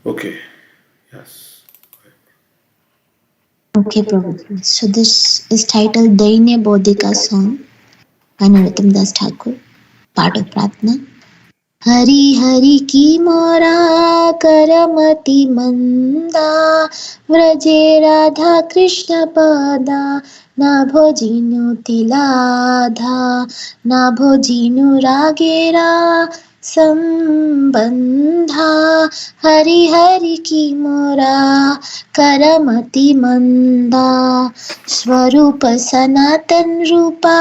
Okay. Yes. Okay, Prabhu. So this is titled Dainya Bodhika song by Narottam Das Thakur, part of Pratna. Hari Hari की मोरा करमति मंदा व्रजे राधा कृष्ण पदा ना भोजिनु तिलाधा ना भोजिनु रागेरा संबंधा हरि हरि की मोरा करमति मंदा स्वरूप सनातन रूपा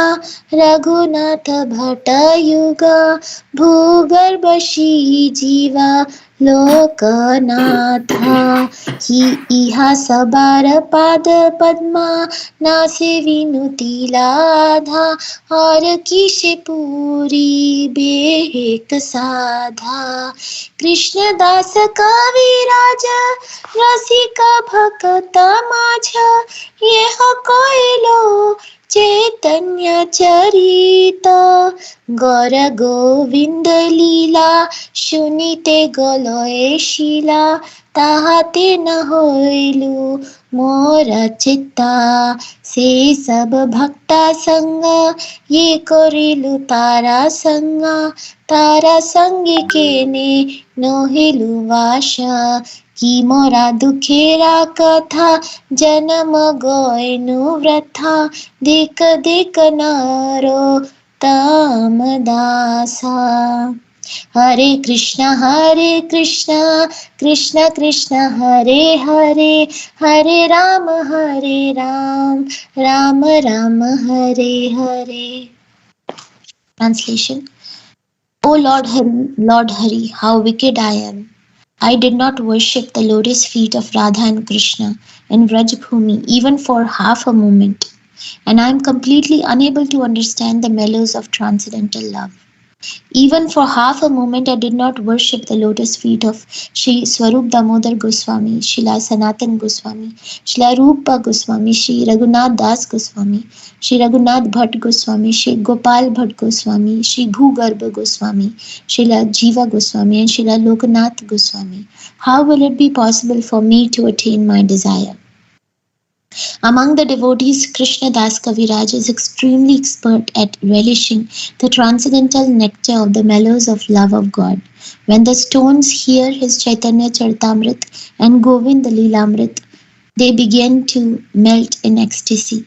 रघुनाथ भट युगा भूगर्भशी जीवा लोकनाथा हि इहा सबार पाद पद्मा नासे विनुतिलाधा और किसे पूरी बेहक साधा कृष्णदास कविराज रसिका भक्त माझ यह कोइलो चैतन्य चरित गौर गोविंद लीला শুনিতে গলয়ে শিলা তাহাতে না হইলু মোর চিত্তা সে সব ভক্তা সঙ্গ ये করিলু তারা সঙ্গ তারা সঙ্গে কেনে নহিলু বাসা কি মোরা দুঃখেরা কথা জনম গয়নু ব্রথা দেখ দেখ narrow तामदासा Hare Krishna Krishna Krishna Hare Hare Hare Ram Ram Ram Hare Hare Translation. O Lord Hari, how wicked I am. I did not worship the lotus feet of Radha and Krishna in Vrajbhumi even for half a moment, and I am completely unable to understand the mellows of transcendental love. Even for half a moment, I did not worship the lotus feet of Sri Swarup Damodar Goswami, Srila Sanatan Goswami, Srila Rupa Goswami, Sri Raghunath Das Goswami, Sri Raghunath Bhatt Goswami, Sri Gopal Bhatt Goswami, Sri Bhugarbha Goswami, Srila Jiva Goswami, and Srila Lokanath Goswami. How will it be possible for me to attain my desire? Among the devotees, Krishna Das Kaviraj is extremely expert at relishing the transcendental nectar of the mellows of love of God. When the stones hear his Chaitanya Charitamrit and Govind Lilamrit, they begin to melt in ecstasy.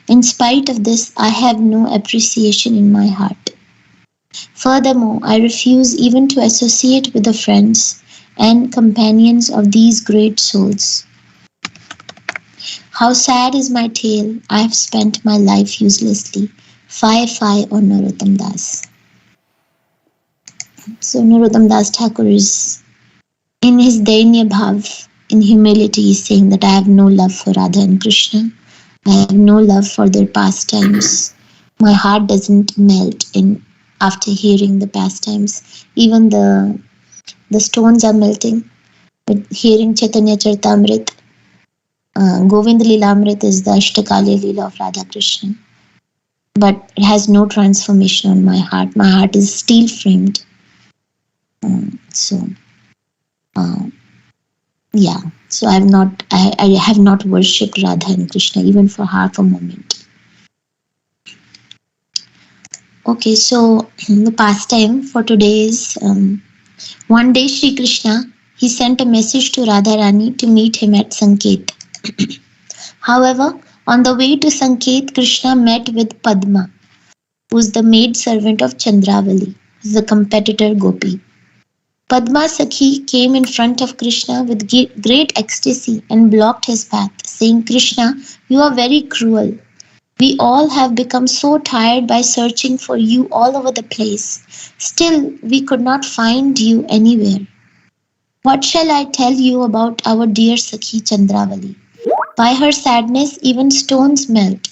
In spite of this, I have no appreciation in my heart. Furthermore, I refuse even to associate with the friends and companions of these great souls. How sad is my tale, I have spent my life uselessly. Fie on Narottam Das. So Narottam Das Thakur is, in his Dainya Bhav, in humility, is saying that I have no love for Radha and Krishna. I have no love for their pastimes. My heart doesn't melt in after hearing the pastimes. Even the stones are melting. But hearing Chaitanya Charitamrit, Govind Lilamrit is the Ashtakali Leela of Radha Krishna, but it has no transformation on my heart. My heart is steel framed. So I have not worshipped Radha and Krishna even for half a moment. Okay, so the pastime for today is one day Sri Krishna, he sent a message to Radharani to meet him at Sanket. However, on the way to Sanket, Krishna met with Padma, who is the maid servant of Chandravali, who is the competitor Gopi. Padma Sakhi came in front of Krishna with great ecstasy and blocked his path, saying, Krishna, you are very cruel. We all have become so tired by searching for you all over the place. Still, we could not find you anywhere. What shall I tell you about our dear Sakhi Chandravali? By her sadness, even stones melt.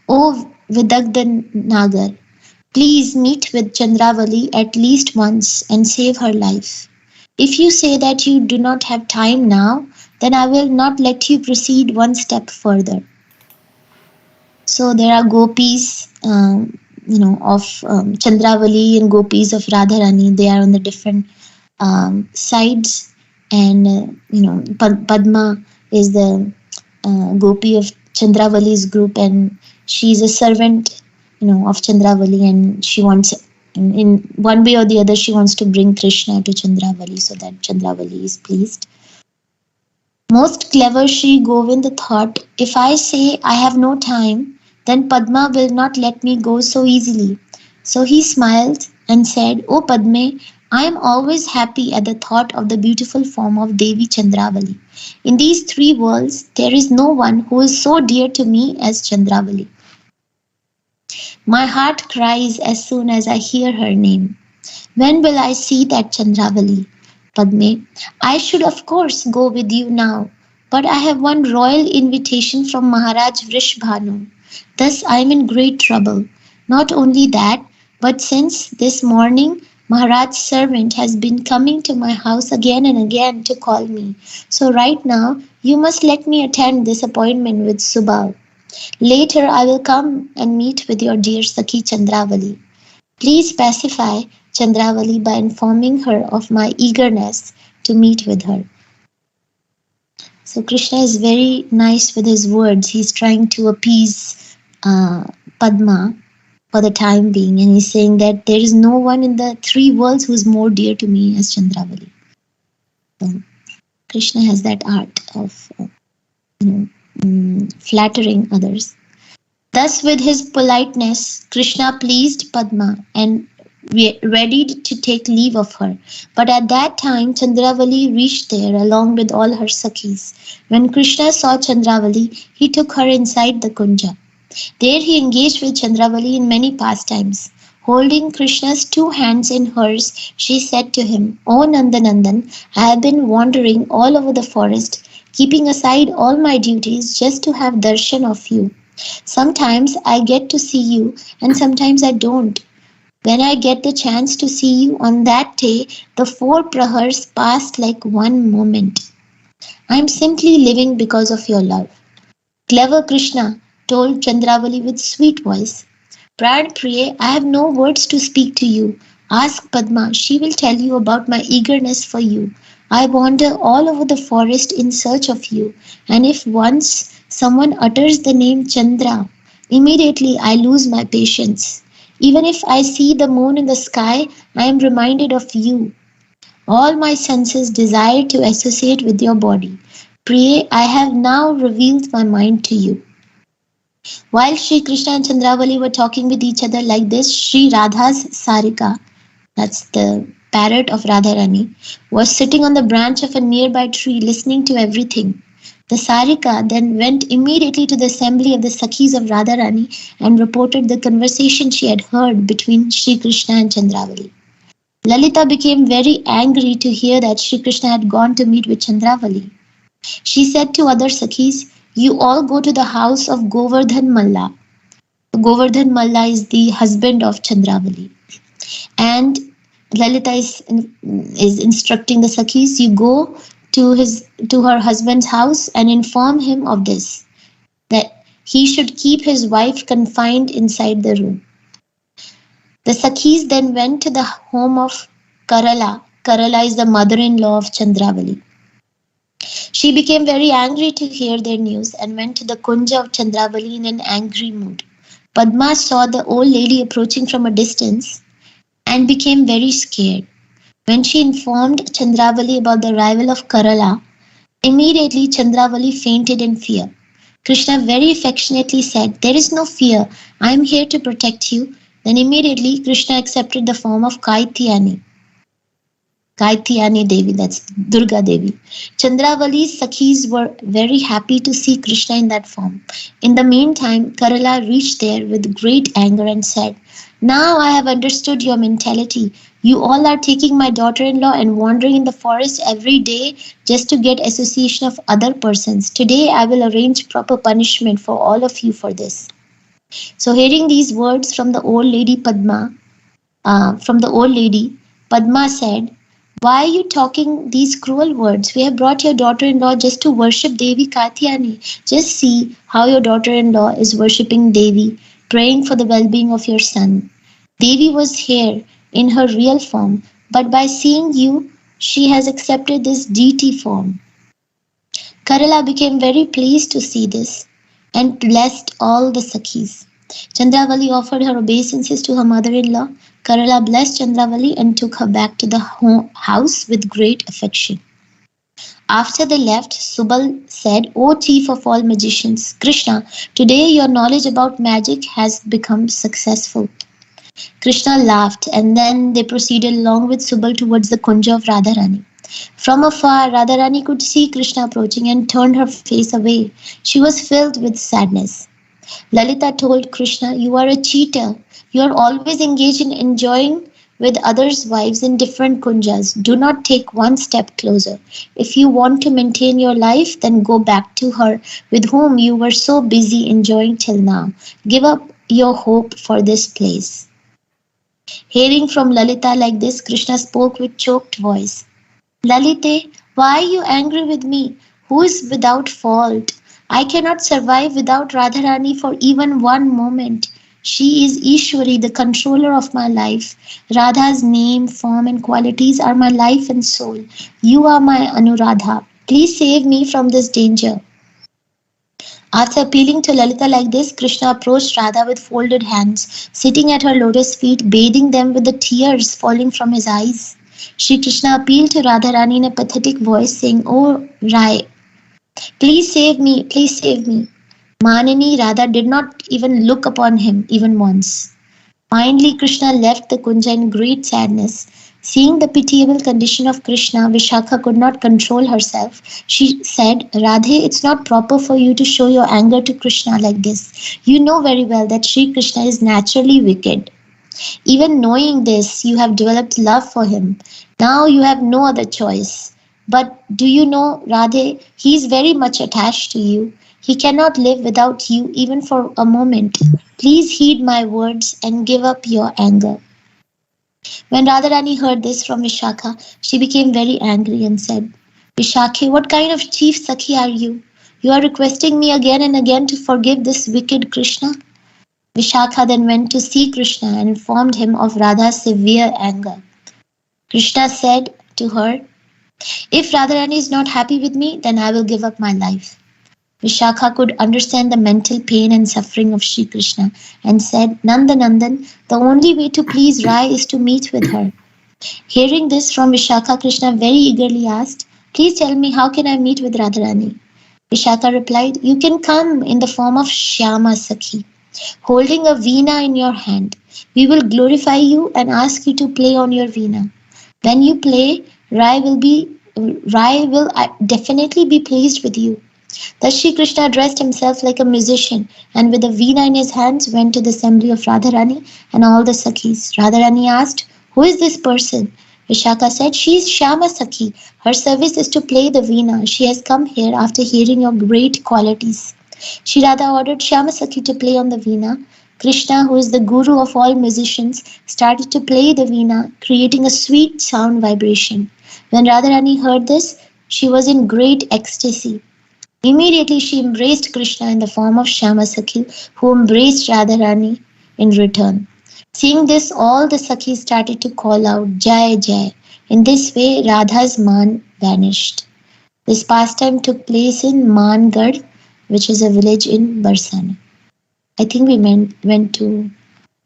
O Vidagdha Nagar, please meet with Chandravali at least once and save her life. If you say that you do not have time now, then I will not let you proceed one step further. So there are gopis, of Chandravali and gopis of Radharani. They are on the different sides, and Padma is the Gopi of Chandravali's group, and she's a servant, of Chandravali, and she wants, in one way or the other, she wants to bring Krishna to Chandravali so that Chandravali is pleased. Most clever Sri Govind thought, if I say I have no time, then Padma will not let me go so easily. So he smiled and said, O Padme, I am always happy at the thought of the beautiful form of Devi Chandravali. In these three worlds, there is no one who is so dear to me as Chandravali. My heart cries as soon as I hear her name. When will I see that Chandravali? Padme, I should of course go with you now, but I have one royal invitation from Maharaj Vrishbhanu. Thus I am in great trouble. Not only that, but since this morning Maharaj's servant has been coming to my house again and again to call me. So right now you must let me attend this appointment with Subal. Later I will come and meet with your dear Sakhi Chandravali. Please pacify Chandravali by informing her of my eagerness to meet with her. So Krishna is very nice with his words. He's trying to appease Padma for the time being, and he's saying that there is no one in the three worlds who is more dear to me as Chandravali. So Krishna has that art of flattering others. Thus, with his politeness, Krishna pleased Padma and readied to take leave of her. But at that time, Chandravali reached there along with all her Sakhis. When Krishna saw Chandravali, he took her inside the Kunja. There he engaged with Chandravali in many pastimes. Holding Krishna's two hands in hers, she said to him, O Nandanandan, I have been wandering all over the forest, keeping aside all my duties just to have darshan of you. Sometimes I get to see you and sometimes I don't. When I get the chance to see you on that day, the 4 prahars passed like one moment. I am simply living because of your love. Clever Krishna told Chandravali with sweet voice, Pran Priye, I have no words to speak to you. Ask Padma, she will tell you about my eagerness for you. I wander all over the forest in search of you, and if once someone utters the name Chandra, immediately I lose my patience. Even if I see the moon in the sky, I am reminded of you. All my senses desire to associate with your body. Priye, I have now revealed my mind to you. While Sri Krishna and Chandravali were talking with each other like this, Sri Radha's Sarika, that's the parrot of Radharani, was sitting on the branch of a nearby tree listening to everything. The Sarika then went immediately to the assembly of the Sakhis of Radharani and reported the conversation she had heard between Sri Krishna and Chandravali. Lalita became very angry to hear that Sri Krishna had gone to meet with Chandravali. She said to other Sakhis, you all go to the house of Govardhan Malla. Govardhan Malla is the husband of Chandravali. And Lalita is instructing the Sakhis, you go to her husband's house and inform him of this, that he should keep his wife confined inside the room. The Sakhis then went to the home of Karala. Karala is the mother-in-law of Chandravali. She became very angry to hear their news and went to the Kunja of Chandravali in an angry mood. Padma saw the old lady approaching from a distance and became very scared. When she informed Chandravali about the arrival of Karala, immediately Chandravali fainted in fear. Krishna very affectionately said, there is no fear, I am here to protect you. Then immediately Krishna accepted the form of Kaityani Devi, that's Durga Devi. Chandravali's Sakhis were very happy to see Krishna in that form. In the meantime, Karala reached there with great anger and said, now I have understood your mentality. You all are taking my daughter-in-law and wandering in the forest every day just to get association of other persons. Today I will arrange proper punishment for all of you for this. So hearing these words from the old lady Padma, said, why are you talking these cruel words? We have brought your daughter-in-law just to worship Devi Katyani. Just see how your daughter-in-law is worshipping Devi, praying for the well-being of your son. Devi was here in her real form, but by seeing you, She has accepted this deity form. Karala became very pleased to see this and blessed all the Sakhis. Chandravali offered her obeisances to her mother-in-law. Karala blessed Chandravali and took her back to the house with great affection. After they left, Subal said, O chief of all magicians, Krishna, today your knowledge about magic has become successful. Krishna laughed and then they proceeded along with Subal towards the kunja of Radharani. From afar, Radharani could see Krishna approaching and turned her face away. She was filled with sadness. Lalita told Krishna, You are a cheater. You are always engaged in enjoying with others' wives in different kunjas. Do not take one step closer. If you want to maintain your life, then go back to her with whom you were so busy enjoying till now. Give up your hope for this place. Hearing from Lalita like this, Krishna spoke with choked voice. Lalite, why are you angry with me? Who is without fault? I cannot survive without Radharani for even one moment. She is Ishwari, the controller of my life. Radha's name, form, and qualities are my life and soul. You are my Anuradha. Please save me from this danger. After appealing to Lalita like this, Krishna approached Radha with folded hands, sitting at her lotus feet, bathing them with the tears falling from his eyes. Shri Krishna appealed to Radharani in a pathetic voice, saying, Oh Rai, please save me, please save me. Manini Radha did not even look upon him even once. Finally, Krishna left the kunja in great sadness. Seeing the pitiable condition of Krishna, Vishakha could not control herself. She said, Radhe, it's not proper for you to show your anger to Krishna like this. You know very well that Sri Krishna is naturally wicked. Even knowing this, you have developed love for him. Now you have no other choice. But do you know, Radhe, he is very much attached to you. He cannot live without you even for a moment. Please heed my words and give up your anger. When Radharani heard this from Vishakha, she became very angry and said, Vishakhe, what kind of chief Sakhi are you? You are requesting me again and again to forgive this wicked Krishna? Vishakha then went to see Krishna and informed him of Radha's severe anger. Krishna said to her, If Radharani is not happy with me, then I will give up my life. Vishakha could understand the mental pain and suffering of Sri Krishna and said, Nandanandan, the only way to please Rai is to meet with her. Hearing this from Vishakha, Krishna very eagerly asked, Please tell me, how can I meet with Radharani? Vishakha replied, You can come in the form of Shyama Sakhi, holding a veena in your hand. We will glorify you and ask you to play on your veena. When you play, Rai will definitely be pleased with you. Thus Shri Krishna dressed himself like a musician and with a veena in his hands went to the assembly of Radharani and all the Sakhis. Radharani asked, Who is this person? Vishakha said, She is Shyama Sakhi. Her service is to play the veena. She has come here after hearing your great qualities. Shri Radha ordered Shyama Sakhi to play on the veena. Krishna, who is the guru of all musicians, started to play the veena, creating a sweet sound vibration. When Radharani heard this, she was in great ecstasy. Immediately she embraced Krishna in the form of Shyama Sakhi, who embraced Radharani in return. Seeing this, all the Sakhis started to call out Jai Jai. In this way, Radha's man vanished. This pastime took place in Mangad, which is a village in Barsana. I think we went to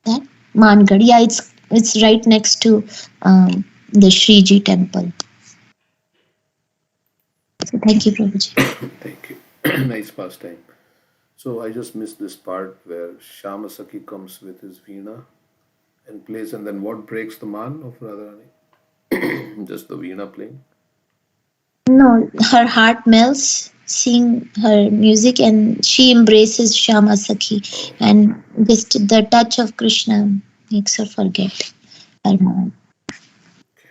that Mangad. Yeah, it's right next to the Shriji temple. So thank you, Prabhuji. Thank you. Nice pastime. So I just missed this part where Shamasaki comes with his veena and plays, and then what breaks the man of Radharani? Just the veena playing. No, her heart melts seeing her music and she embraces Shama Sakhi Oh, and just the touch of Krishna makes her forget her mom. okay.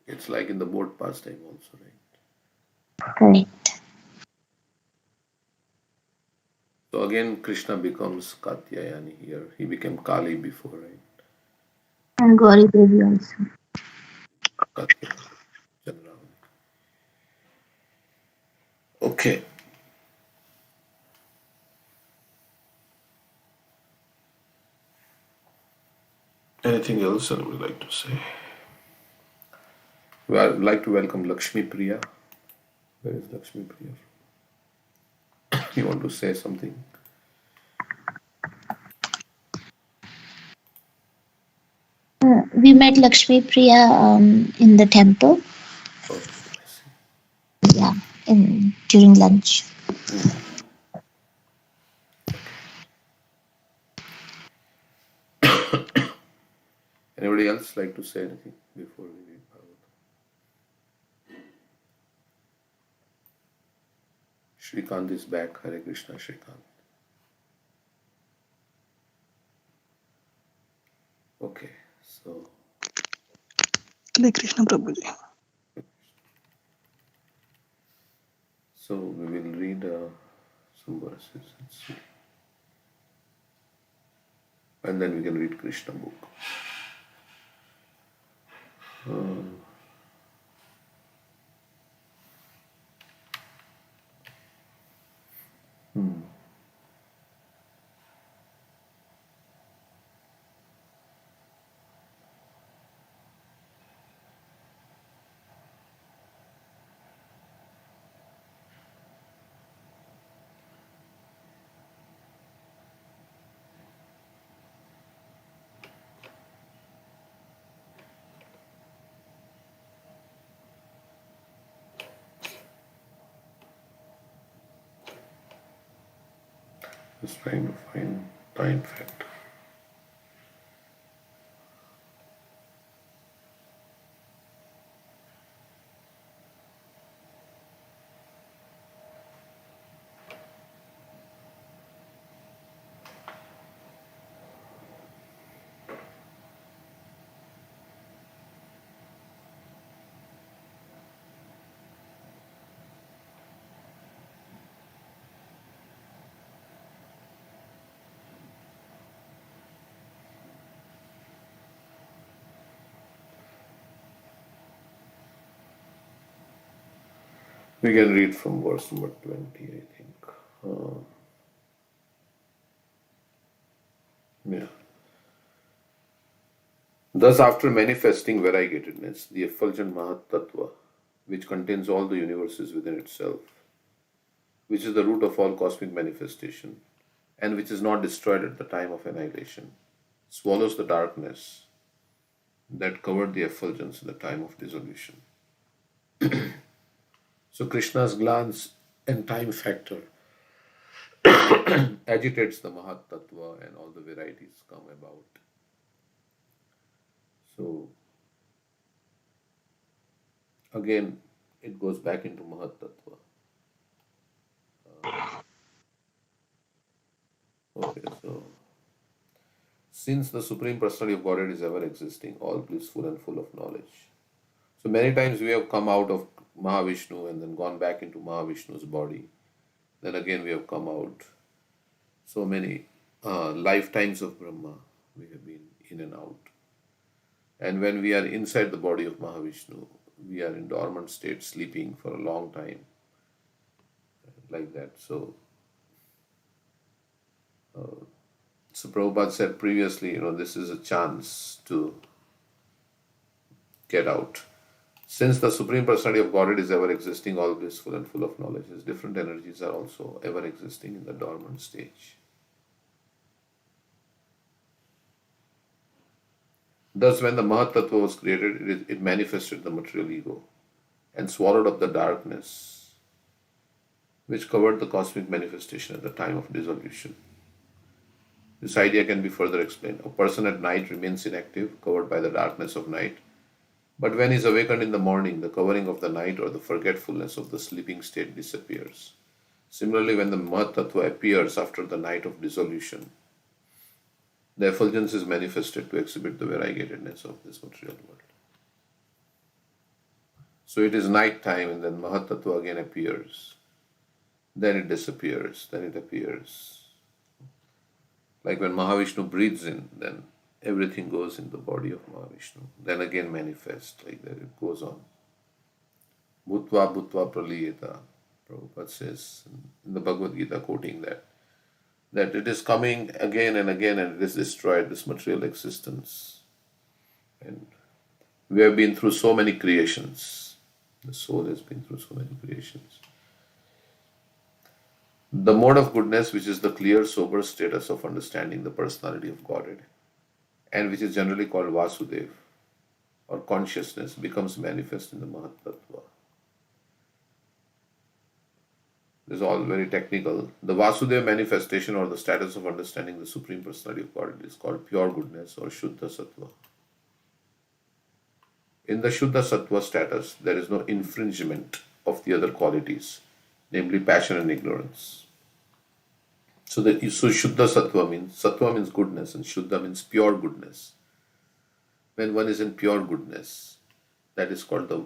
It's like in the boat pastime also, right? Correct. So again, Krishna becomes Katyayani here. He became Kali before, right? And Gauri Devi also. Katyayani. Chandravan. Okay. Anything else I would like to say? Well, I'd like to welcome Lakshmi Priya. Where is Lakshmi Priya? You want to say something? We met Lakshmi Priya in the temple, Okay, I see. yeah, in during lunch. Okay. Anybody else like to say anything before we read Bhagavatam? Shrikant is back. Hare Krishna, Shrikant. Okay, so Hare Krishna Prabhuji. we will read some verses. Let's see, and then we can read Krishna book. Just trying to find time factor. We can read from verse number 20, I think. Uh, yeah. Thus, after manifesting variegatedness, the effulgent Mahat Tattva, which contains all the universes within itself, which is the root of all cosmic manifestation, and which is not destroyed at the time of annihilation, swallows the darkness that covered the effulgence at the time of dissolution. So, Krishna's glance and time factor agitates the Mahat Tattva, and all the varieties come about. So, again, it goes back into Mahat Tattva. Okay, so since the Supreme Personality of Godhead is ever existing, all blissful and full of knowledge. So many times we have come out of Mahavishnu and then gone back into Mahavishnu's body. Then again we have come out. So many lifetimes of Brahma we have been in and out. And when we are inside the body of Mahavishnu, we are in dormant state, sleeping for a long time, like that. So Prabhupada said previously, this is a chance to get out. Since the Supreme Personality of Godhead is ever existing, all blissful and full of knowledge, his different energies are also ever existing in the dormant stage. Thus, when the Mahat Tattva was created, it manifested the material ego and swallowed up the darkness which covered the cosmic manifestation at the time of dissolution. This idea can be further explained. A person at night remains inactive, covered by the darkness of night. But when he is awakened in the morning, the covering of the night or the forgetfulness of the sleeping state disappears. Similarly, when the Mahat Tattva appears after the night of dissolution, the effulgence is manifested to exhibit the variegatedness of this material world. So it is night time and then Mahat Tattva again appears. Then it disappears, then it appears. Like when Mahavishnu breathes in, then everything goes in the body of Mahavishnu. Then again manifests, like that it goes on. Bhutva bhutva praliyeta. Prabhupada says in the Bhagavad Gita, quoting that it is coming again and again and it is destroyed, this material existence. And we have been through so many creations. The soul has been through so many creations. The mode of goodness, which is the clear, sober status of understanding the personality of Godhead, and which is generally called Vasudev or consciousness, becomes manifest in the Mahatattva. This is all very technical. The Vasudev manifestation or the status of understanding the Supreme Personality of Godhead is called pure goodness or Shuddha Sattva. In the Shuddha Sattva status, there is no infringement of the other qualities, namely passion and ignorance. So Shuddha Sattva means goodness, and Shuddha means pure goodness. When one is in pure goodness, that is called the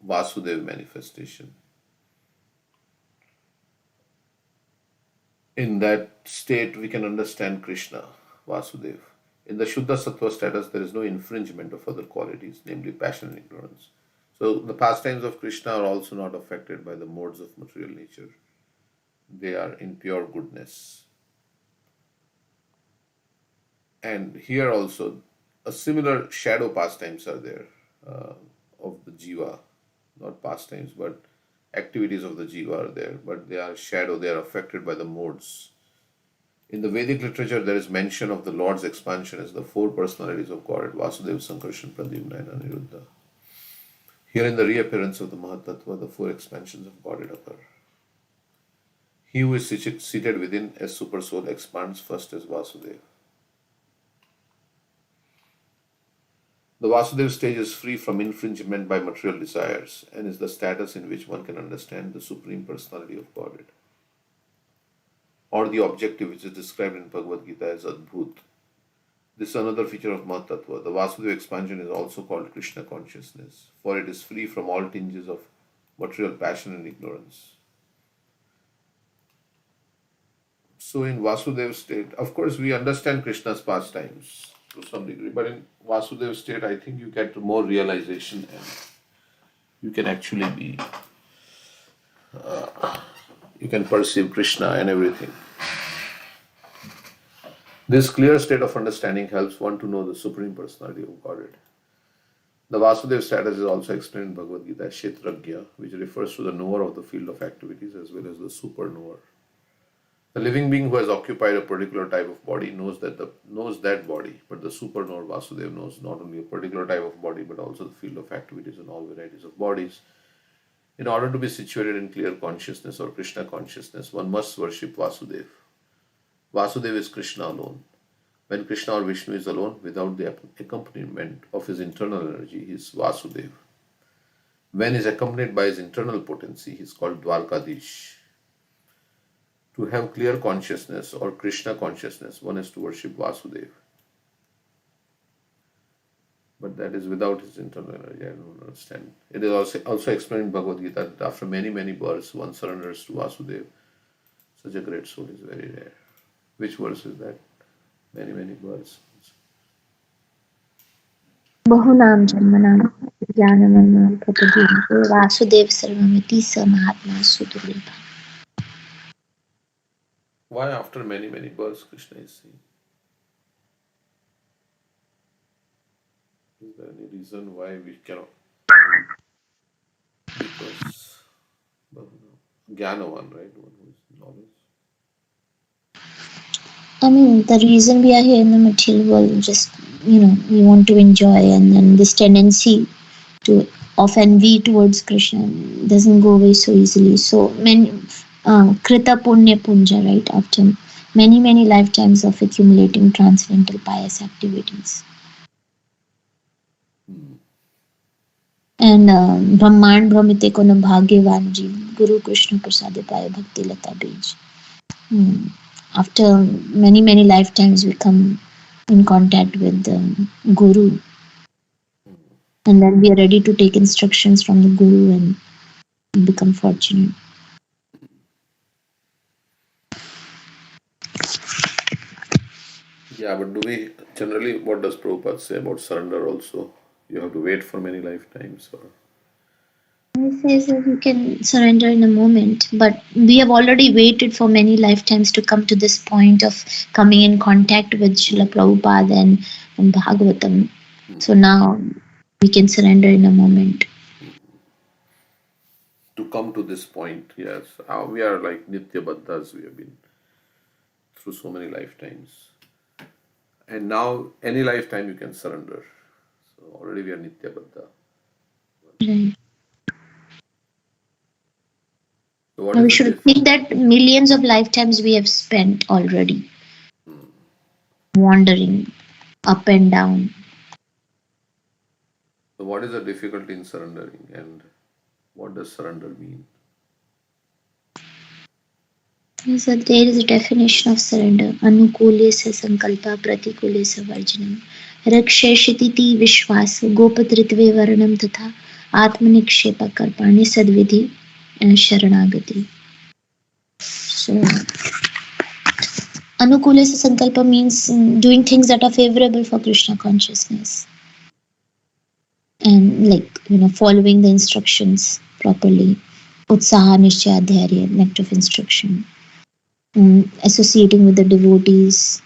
Vasudev manifestation. In that state, we can understand Krishna, Vasudev. In the Shuddha Sattva status, there is no infringement of other qualities, namely passion and ignorance. So the pastimes of Krishna are also not affected by the modes of material nature. They are in pure goodness. And here also, a similar shadow pastimes are there of the jiva, not pastimes, but activities of the jiva are there, but they are shadow, they are affected by the modes. In the Vedic literature, there is mention of the Lord's expansion as the four personalities of Godhead, Vasudeva, Sankarshan, Pradyumna, and Aniruddha. Here in the reappearance of the Mahatattva, the four expansions of Godhead occur. He who is seated within as super soul expands first as Vasudeva. The Vasudeva stage is free from infringement by material desires and is the status in which one can understand the Supreme Personality of Godhead, or the objective which is described in Bhagavad Gita as Adbhut. This is another feature of Mahatattva. The Vasudeva expansion is also called Krishna consciousness, for it is free from all tinges of material passion and ignorance. So in Vasudeva state, of course we understand Krishna's pastimes to some degree, but in Vasudeva state, I think you get more realization and you can actually be, you can perceive Krishna and everything. This clear state of understanding helps one to know the Supreme Personality of Godhead. The Vasudeva status is also explained in Bhagavad Gita as Kshetrajna, which refers to the knower of the field of activities as well as the super knower. The living being who has occupied a particular type of body knows that body, but the super knower Vasudeva knows not only a particular type of body but also the field of activities and all varieties of bodies. In order to be situated in clear consciousness or Krishna consciousness, one must worship Vasudeva. Vasudeva is Krishna alone. When Krishna or Vishnu is alone, without the accompaniment of his internal energy, he is Vasudeva. When he is accompanied by his internal potency, he is called Dwarkadish. To have clear consciousness or Krishna consciousness, one has to worship Vasudeva. But that is without his internal energy. I don't understand. It is also explained in Bhagavad Gita that after many, many births, one surrenders to Vasudeva. Such a great soul is very rare. Which verse is that? Many, many births. Bahunam janmanam jnanamanam prapadim Vasudev sarvamiti sa mahatma sudurlabha. Why after many, many births Krishna is seen? Is there any reason why we cannot? Because Jnanavan, right? One who is knowledge. I mean, the reason we are here in the material world, just, we want to enjoy, and then this tendency of envy towards Krishna doesn't go away so easily. So many, Krita Punya Punja, right? After many, many lifetimes of accumulating transcendental pious activities. And Brahman Brahmite Kono Bhagyavan Jeev Guru Krishna Prasade Paya Bhakti Lata Bij. After many, many lifetimes, we come in contact with the Guru. And then we are ready to take instructions from the Guru and become fortunate. Yeah, but do we generally, what does Prabhupada say about surrender also? You have to wait for many lifetimes? Or? He says that you can surrender in a moment, but we have already waited for many lifetimes to come to this point of coming in contact with Srila Prabhupada and Bhagavatam. So now we can surrender in a moment. To come to this point, yes, we are like Nitya Baddhas. We have been through so many lifetimes. And now, any lifetime you can surrender. So already we are Nitya Baddha. Right. So what Now is we the should diff? think that millions of lifetimes we have spent already wandering up and down. So what is the difficulty in surrendering, and what does surrender mean? So there is a definition of surrender. Anukule sa sankalpa pratikule sa varjanam. Raksheshititi vishwas gopatritve varanam tatha atmaniksheta karpani sadvidhi sharanagati. So Anukule sa sankalpa means doing things that are favorable for Krishna consciousness. And following the instructions properly. Utsaha nishchaya dharya, act of instruction. Associating with the devotees,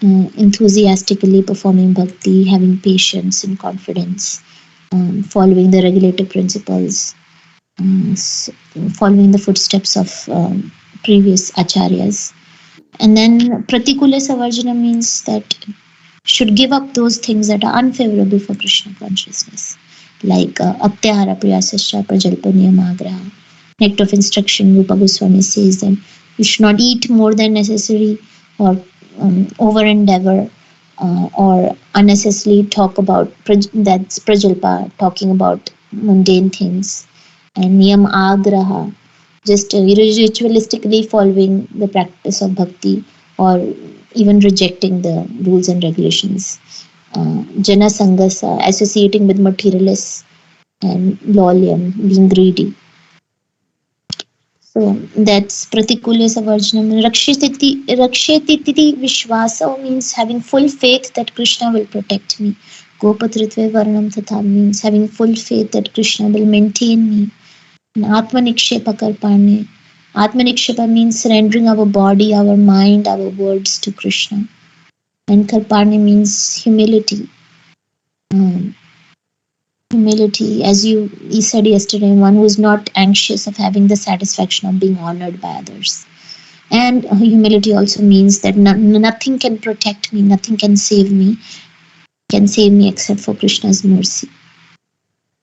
enthusiastically performing bhakti, having patience and confidence, following the regulative principles, following the footsteps of previous acharyas. And then pratikula savarjana means that should give up those things that are unfavorable for Krishna consciousness, like atyahara priyasascha prajalpaniyamagraha. Act of instruction, Rupa Goswami says that you should not eat more than necessary or over endeavor or unnecessarily talk about that's prajalpa, talking about mundane things, and niyam agraha, just ritualistically following the practice of bhakti or even rejecting the rules and regulations. Jana sangasa, associating with materialists, and lolyam, being greedy. So that's Pratikula Savarjanam. Rakshetiti Vishwasa means having full faith that Krishna will protect me. Gopatritve Varnam Tatha means having full faith that Krishna will maintain me. And Atmanikshepa Karpane. Atmanikshepa means surrendering our body, our mind, our words to Krishna. And Karpane means humility. Humility, as you said yesterday, one who is not anxious of having the satisfaction of being honored by others. And humility also means that nothing can protect me, nothing can save me except for Krishna's mercy.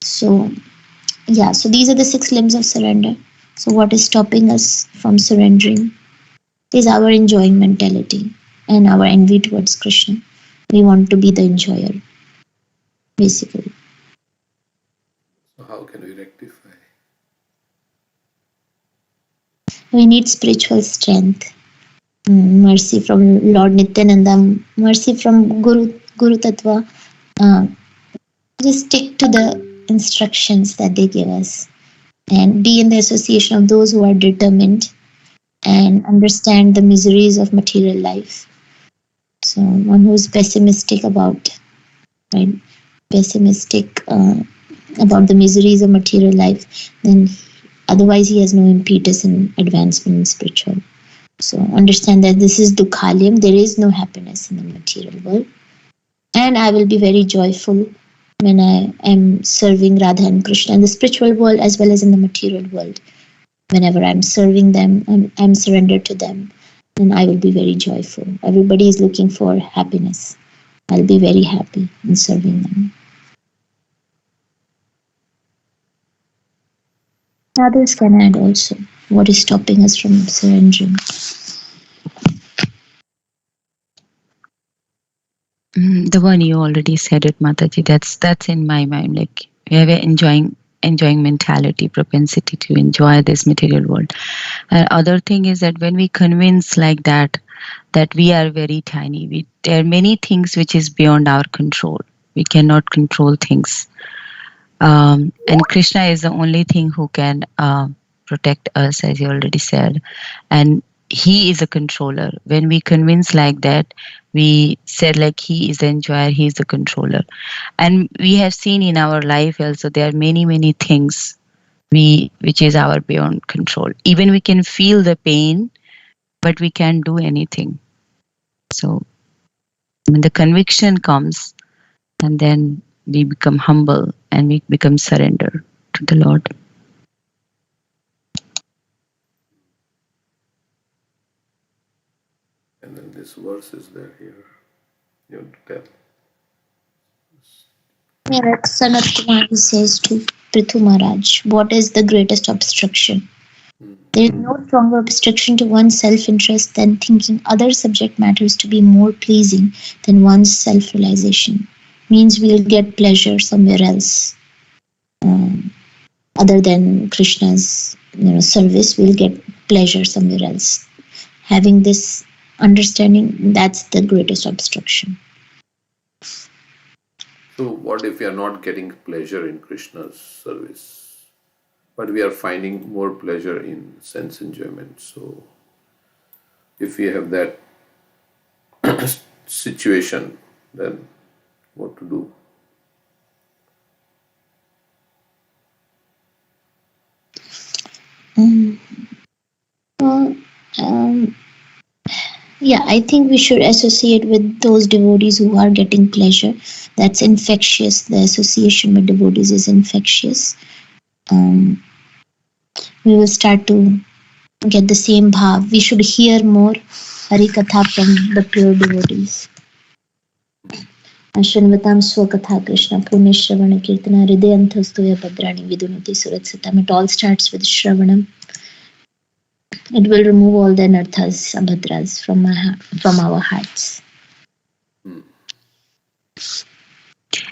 So so these are the 6 limbs of surrender. So what is stopping us from surrendering is our enjoying mentality and our envy towards Krishna. We want to be the enjoyer, basically. So how can we rectify? We need spiritual strength, mercy from Lord Nityananda, mercy from Guru Tattva. Just stick to the instructions that they give us and be in the association of those who are determined and understand the miseries of material life. So one who is pessimistic about about the miseries of material life, then otherwise he has no impetus in advancement in spiritual. So understand that this is dukhalyam, there is no happiness in the material world. And I will be very joyful when I am serving Radha and Krishna in the spiritual world as well as in the material world. Whenever I'm serving them, I'm surrendered to them, and I will be very joyful. Everybody is looking for happiness. I'll be very happy in serving them. Others can add also. What is stopping us from surrendering? The one you already said it, Mataji. That's in my mind. Like we have an enjoying mentality, propensity to enjoy this material world. Other thing is that when we convince like that we are very tiny, there are many things which is beyond our control. We cannot control things, and Krishna is the only thing who can protect us, as you already said, and he is a controller. When we convince like that, we said like he is the enjoyer, he is the controller. And we have seen in our life also there are many things which is our beyond control. Even we can feel the pain, but we can't do anything. So when the conviction comes, and then we become humble and we become surrender to the Lord. And then this verse is there here. You want to tell? Yeah, Sanat Kumari says to Prithu Maharaj, what is the greatest obstruction? There is no stronger obstruction to one's self-interest than thinking other subject matters to be more pleasing than one's self-realization. Means we'll get pleasure somewhere else, other than Krishna's service. We'll get pleasure somewhere else. Having this understanding, that's the greatest obstruction. So, what if we are not getting pleasure in Krishna's service, but we are finding more pleasure in sense enjoyment? So, if we have that situation, then what to do? Well, yeah, I think we should associate with those devotees who are getting pleasure. That's infectious. The association with devotees is infectious. We will start to get the same bhav. We should hear more Hari Katha from the pure devotees. Ashranvatam Swakatha Krishna Pune Shravana Kirtana Hridayantastuya Padrani Vidunati Suratsatam. It all starts with Shravanam. It will remove all the anarthas, abhadras from our hearts.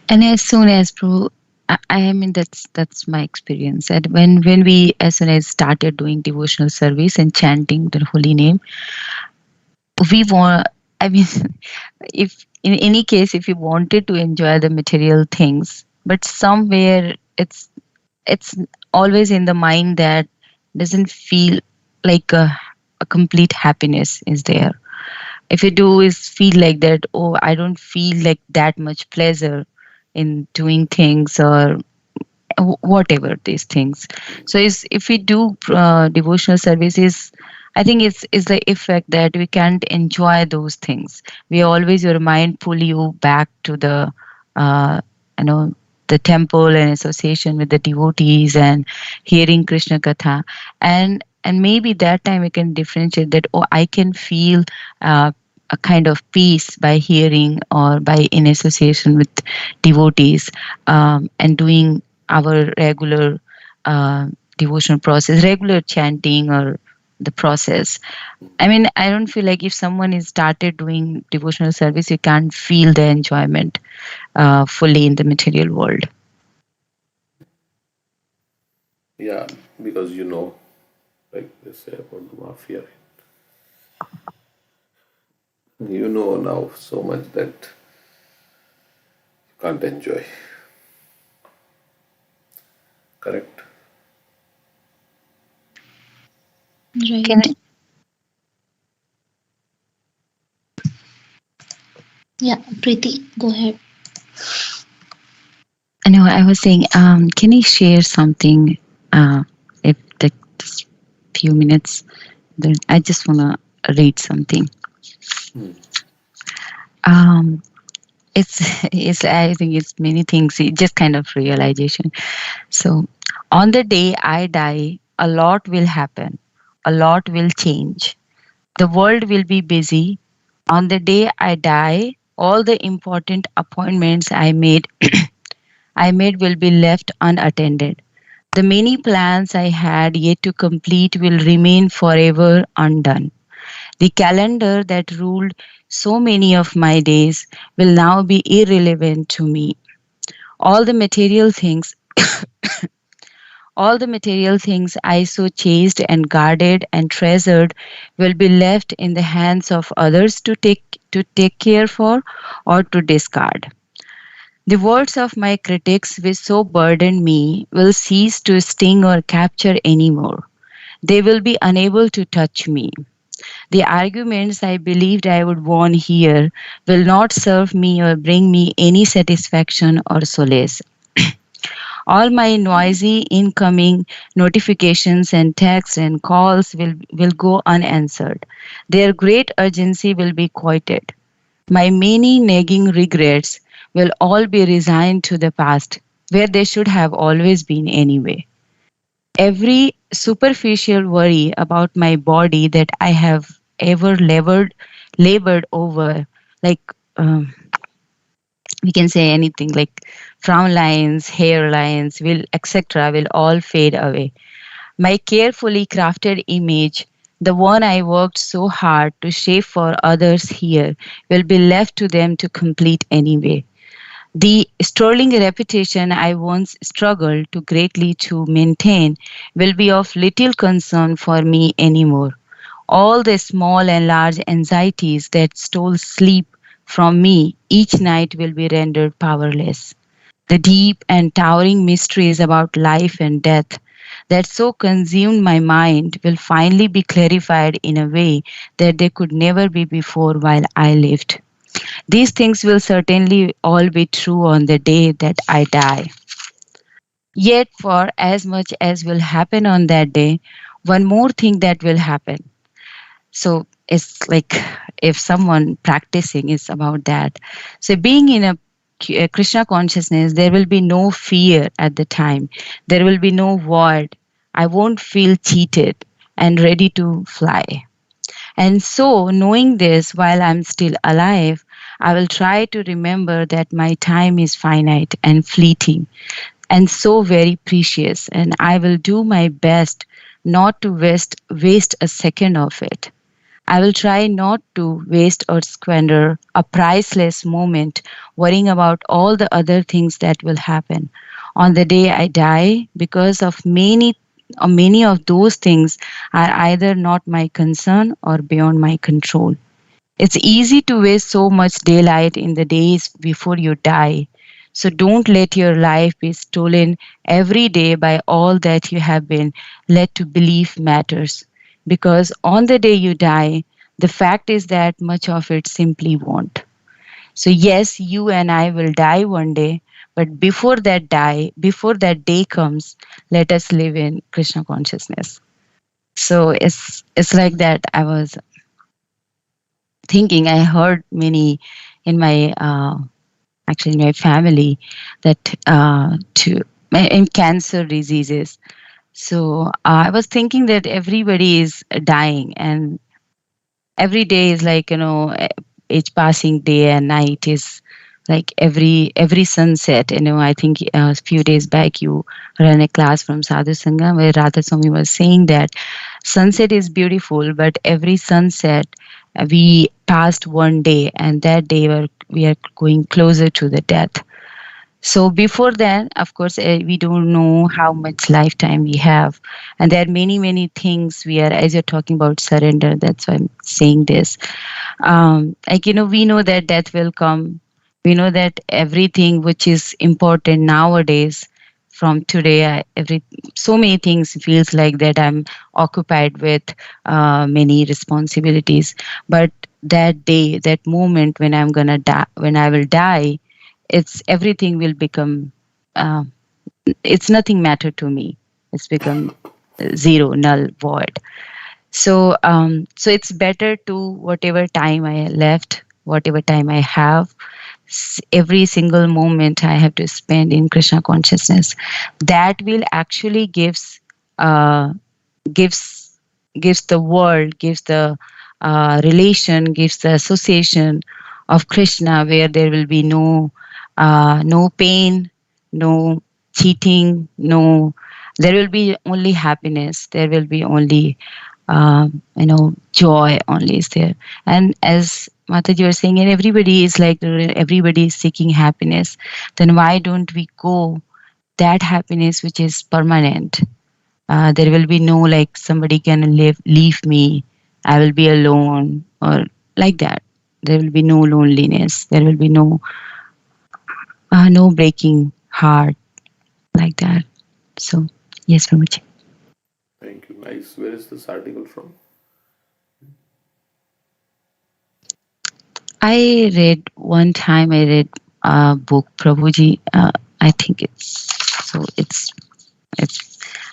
And as soon as I mean that's my experience. That when we as soon as started doing devotional service and chanting the holy name, we want. I mean, if in any case, if you wanted to enjoy the material things, but somewhere it's always in the mind that doesn't feel like a complete happiness is there. If you do is feel like that, oh, I don't feel like that much pleasure in doing things or whatever these things. So if we do devotional services, I think it's the effect that we can't enjoy those things. We always, your mind pull you back to the uh, you know the temple and association with the devotees and hearing Krishna Katha, and maybe that time we can differentiate that, oh, I can feel a kind of peace by hearing or by in association with devotees, and doing our regular devotional process, regular chanting or the process. I mean, I don't feel like if someone is started doing devotional service, you can't feel the enjoyment fully in the material world. Yeah, because like they say about the mafia, you know now so much that you can't enjoy. Correct? Right. Can I, Yeah, Preeti, go ahead. no, I was saying, can you share something? If the just few minutes, then I just wanna read something. Um, it's I think it's many things. It's just kind of realization. So, on the day I die, a lot will happen. A lot will change. The world will be busy. On the day I die, all the important appointments I made will be left unattended. The many plans I had yet to complete will remain forever undone. The calendar that ruled so many of my days will now be irrelevant to me. All the material things all the material things I so chased and guarded and treasured will be left in the hands of others to take care for or to discard. The words of my critics which so burdened me will cease to sting or capture anymore. They will be unable to touch me. The arguments I believed I would won here will not serve me or bring me any satisfaction or solace. All my noisy incoming notifications and texts and calls will go unanswered. Their great urgency will be quieted. My many nagging regrets will all be resigned to the past, where they should have always been anyway. Every superficial worry about my body that I have ever labored over, like we can say anything like frown lines, hair lines, will etc. will all fade away. My carefully crafted image, the one I worked so hard to shape for others here, will be left to them to complete anyway. The sterling reputation I once struggled to greatly to maintain will be of little concern for me anymore. All the small and large anxieties that stole sleep from me each night will be rendered powerless. The deep and towering mysteries about life and death that so consumed my mind will finally be clarified in a way that they could never be before while I lived. These things will certainly all be true on the day that I die. Yet, for as much as will happen on that day, one more thing that will happen. So it's like if someone practicing is about that. So being in a Krishna consciousness, there will be no fear at the time. There will be no void. I won't feel cheated and ready to fly. And so, knowing this while I'm still alive, I will try to remember that my time is finite and fleeting and so very precious, and I will do my best not to waste a second of it. I will try not to waste or squander a priceless moment worrying about all the other things that will happen on the day I die, because of many of those things are either not my concern or beyond my control. It's easy to waste so much daylight in the days before you die. So don't let your life be stolen every day by all that you have been led to believe matters. Because on the day you die, the fact is that much of it simply won't. So yes, you and I will die one day, but before that day comes, let us live in Krishna consciousness. So it's like that. I was thinking, I heard many in my actually in my family that to in cancer diseases. So I was thinking that everybody is dying, and every day is like, each passing day and night is like every sunset. I think a few days back you ran a class from Sadhu Sangha where Radha Swami was saying that sunset is beautiful, but every sunset we passed one day, and that day we are going closer to the death. So before then, of course, we don't know how much lifetime we have, and there are many things we are. As you're talking about surrender, that's why I'm saying this. We know that death will come. We know that everything which is important nowadays, from today, every so many things feels like that I'm occupied with many responsibilities. But that day, that moment when I'm gonna die, when I will die, it's everything will become. Uh, it's nothing matter to me. It's become zero, null, void. So it's better to whatever time I left, whatever time I have, every single moment I have to spend in Krishna consciousness. That will actually uh, gives gives the world, gives the relation, gives the association of Krishna, where there will be no pain, no cheating, no. There will be only happiness. There will be only joy only is there. And as Mataji was saying, and everybody is like, everybody is seeking happiness. Then why don't we go that happiness which is permanent? There will be no like somebody can leave me. I will be alone or like that. There will be no loneliness. There will be no breaking heart like that. So yes, Prabhuji. Thank you. Nice. Where is this article from? I read one time. I read a book, Prabhuji. I think it's.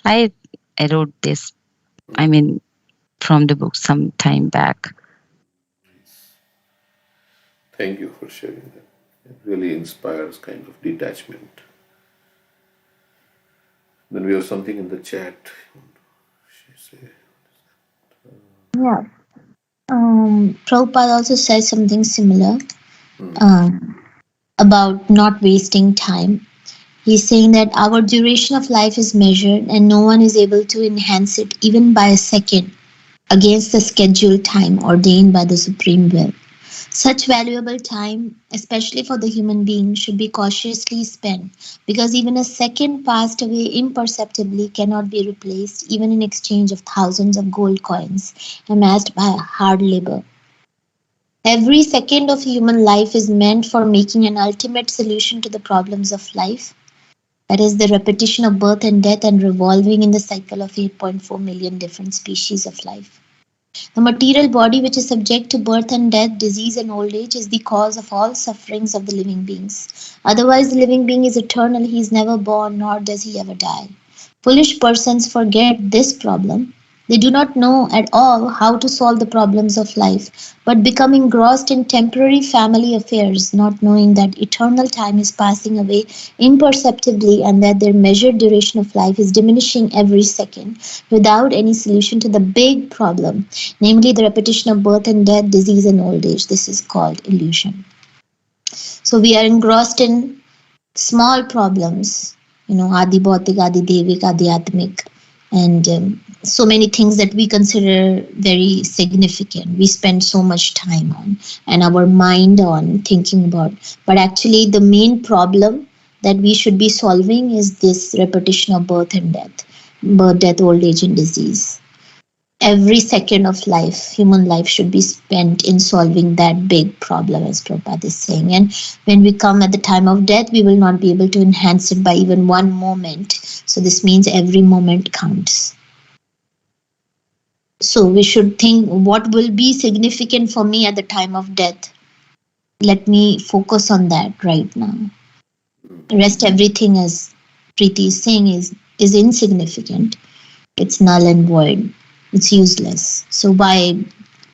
I I wrote this. I mean, from the book some time back. Thank you for sharing that. It really inspires kind of detachment. Then we have something in the chat. She say, Yeah. Prabhupada also says something similar hmm, um, about not wasting time. He's saying that our duration of life is measured and no one is able to enhance it even by a second against the scheduled time ordained by the Supreme Will. Such valuable time, especially for the human being, should be cautiously spent because even a second passed away imperceptibly cannot be replaced, even in exchange of thousands of gold coins amassed by hard labor. Every second of human life is meant for making an ultimate solution to the problems of life. That is the repetition of birth and death and revolving in the cycle of 8.4 million different species of life. The material body, which is subject to birth and death, disease and old age, is the cause of all sufferings of the living beings. Otherwise, the living being is eternal, he is never born, nor does he ever die. Foolish persons forget this problem. They do not know at all how to solve the problems of life, but become engrossed in temporary family affairs, not knowing that eternal time is passing away imperceptibly and that their measured duration of life is diminishing every second without any solution to the big problem, namely the repetition of birth and death, disease and old age. This is called illusion. So we are engrossed in small problems, adi bhautik, adi devik, adi atmik, and so many things that we consider very significant. We spend so much time on and our mind on thinking about. But actually, the main problem that we should be solving is this repetition of birth, death, old age, and disease. Every second of life, human life, should be spent in solving that big problem, as Prabhupada is saying. And when we come at the time of death, we will not be able to enhance it by even one moment. So this means every moment counts. So we should think what will be significant for me at the time of death. Let me focus on that right now. The rest, everything, as Preeti is saying, is insignificant. It's null and void. It's useless. So why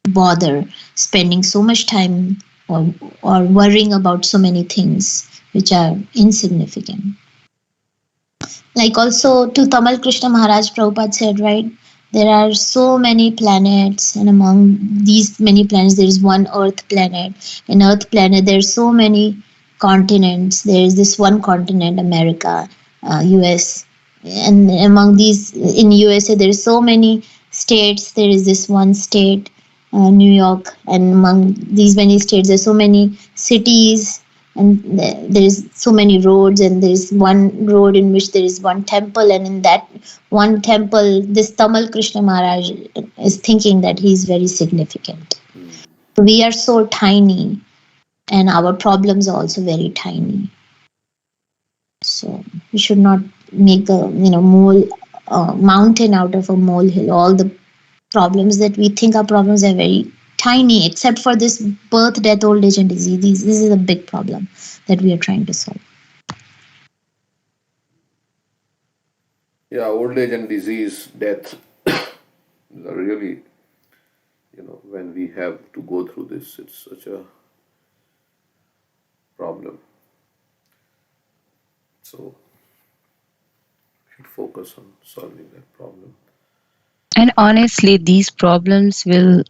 bother spending so much time or worrying about so many things which are insignificant? Like also to Tamal Krishna Maharaj, Prabhupada said, right? There are so many planets, and among these many planets, there is one Earth planet. In Earth planet, there are so many continents. There is this one continent, America, US, and among these, in USA, there is so many states. There is this one state, New York, and among these many states, there are so many cities, and there's so many roads, and there's one road in which there is one temple, and in that one temple this Tamal Krishna Maharaj is thinking that he is very significant. hmm. We are so tiny and our problems are also very tiny, so we should not make a mole mountain out of a molehill. All the problems that we think are problems are very tiny, except for this birth, death, old age, and disease. This is a big problem that we are trying to solve. Yeah, old age and disease, death are really, when we have to go through this, it's such a problem. So, we should focus on solving that problem. And honestly, these problems will,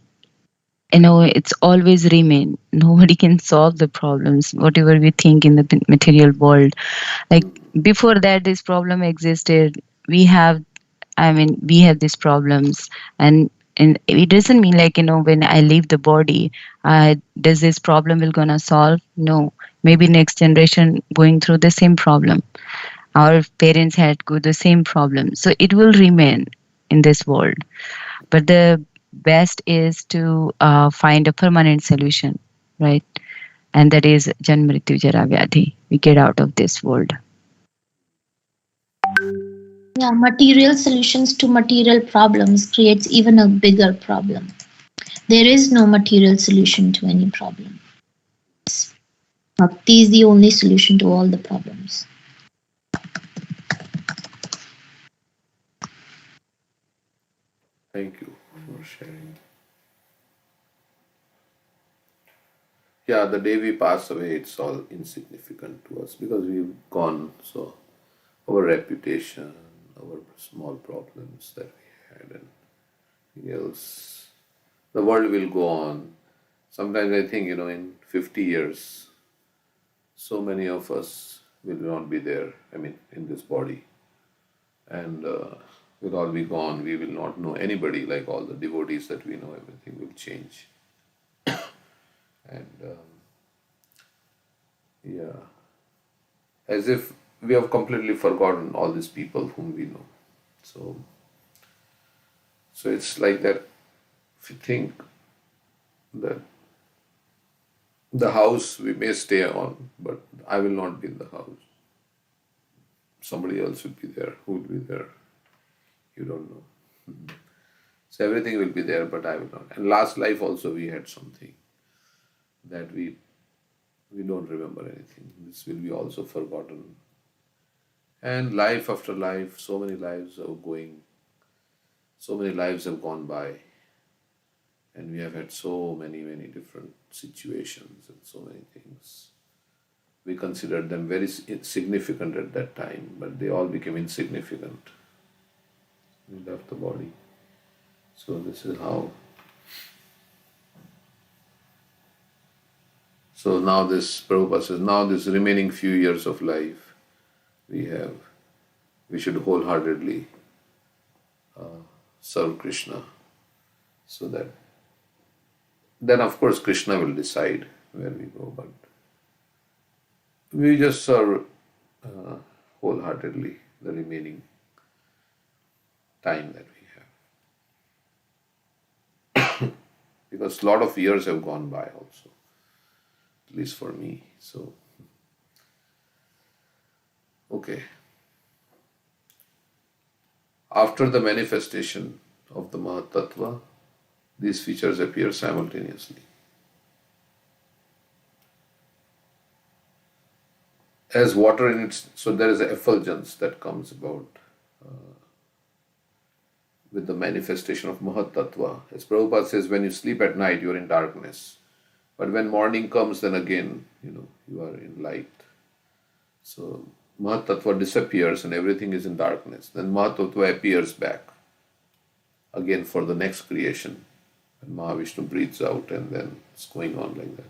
it's always remain. Nobody can solve the problems, whatever we think in the material world. Like before that, this problem existed. We have, we have these problems, and it doesn't mean like when I leave the body, does this problem will gonna solve? No, maybe next generation going through the same problem. Our parents had go the same problem, so it will remain in this world. But the best is to find a permanent solution, right? And that is Janma Mrityu Jara Vyadhi. We get out of this world. Yeah, material solutions to material problems creates even a bigger problem. There is no material solution to any problem. Bhakti is the only solution to all the problems. Thank you for sharing. yeah, the day we pass away, it's all insignificant to us because we've gone. So our reputation, our small problems that we had, and anything else, the world will go on. Sometimes I think, in 50 years, so many of us will not be there. I mean, in this body, and will all be gone. We will not know anybody. Like all the devotees that we know, everything will change. And yeah, as if we have completely forgotten all these people whom we know. So, so it's like that. If you think that the house we may stay on, but I will not be in the house. Somebody else will be there. Who will be there? You don't know. So everything will be there, but I will not. And last life also we had something that we don't remember anything. This will be also forgotten. And life after life, so many lives are going, so many lives have gone by, and we have had so many different situations and so many things. We considered them very significant at that time, but they all became insignificant. We left the body. So this is how. So now this Prabhupada says, now this remaining few years of life we should wholeheartedly serve Krishna, so that then of course Krishna will decide where we go, but we just serve wholeheartedly the remaining time that we have. Because a lot of years have gone by also, at least for me. So, okay. After the manifestation of the Mahatattva, these features appear simultaneously. As water in its, so there is an effulgence that comes about with the manifestation of Mahatattva. As Prabhupada says, when you sleep at night, you are in darkness. But when morning comes, then again, you are in light. So Mahatattva disappears and everything is in darkness. Then Mahatattva appears back again for the next creation. And Mahavishnu breathes out, and then it's going on like that.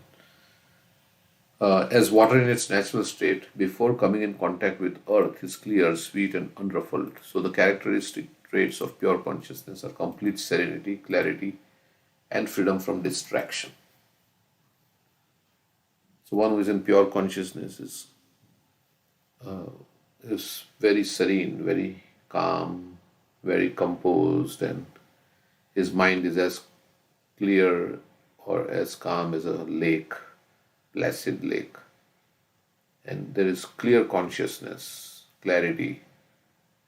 As water in its natural state, before coming in contact with earth, is clear, sweet, and unruffled. So the characteristic traits of pure consciousness are complete serenity, clarity, and freedom from distraction. So one who is in pure consciousness is very serene, very calm, very composed, and his mind is as clear or as calm as a lake, placid lake. And there is clear consciousness, clarity,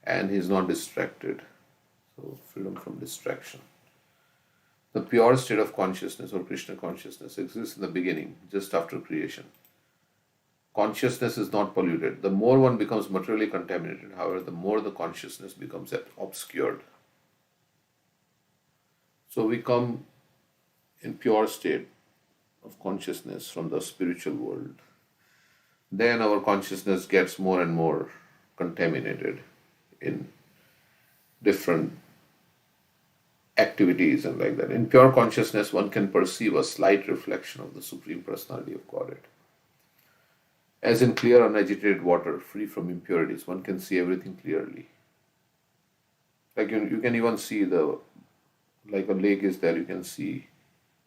and he is not distracted. So freedom from distraction. The pure state of consciousness or Krishna consciousness exists in the beginning, just after creation. Consciousness is not polluted. The more one becomes materially contaminated, however, the more the consciousness becomes obscured. So we come in pure state of consciousness from the spiritual world. Then our consciousness gets more and more contaminated in different activities and like that. In pure consciousness, one can perceive a slight reflection of the Supreme Personality of Godhead. As in clear, unagitated water, free from impurities, one can see everything clearly. Like you can even see like a lake is there, you can see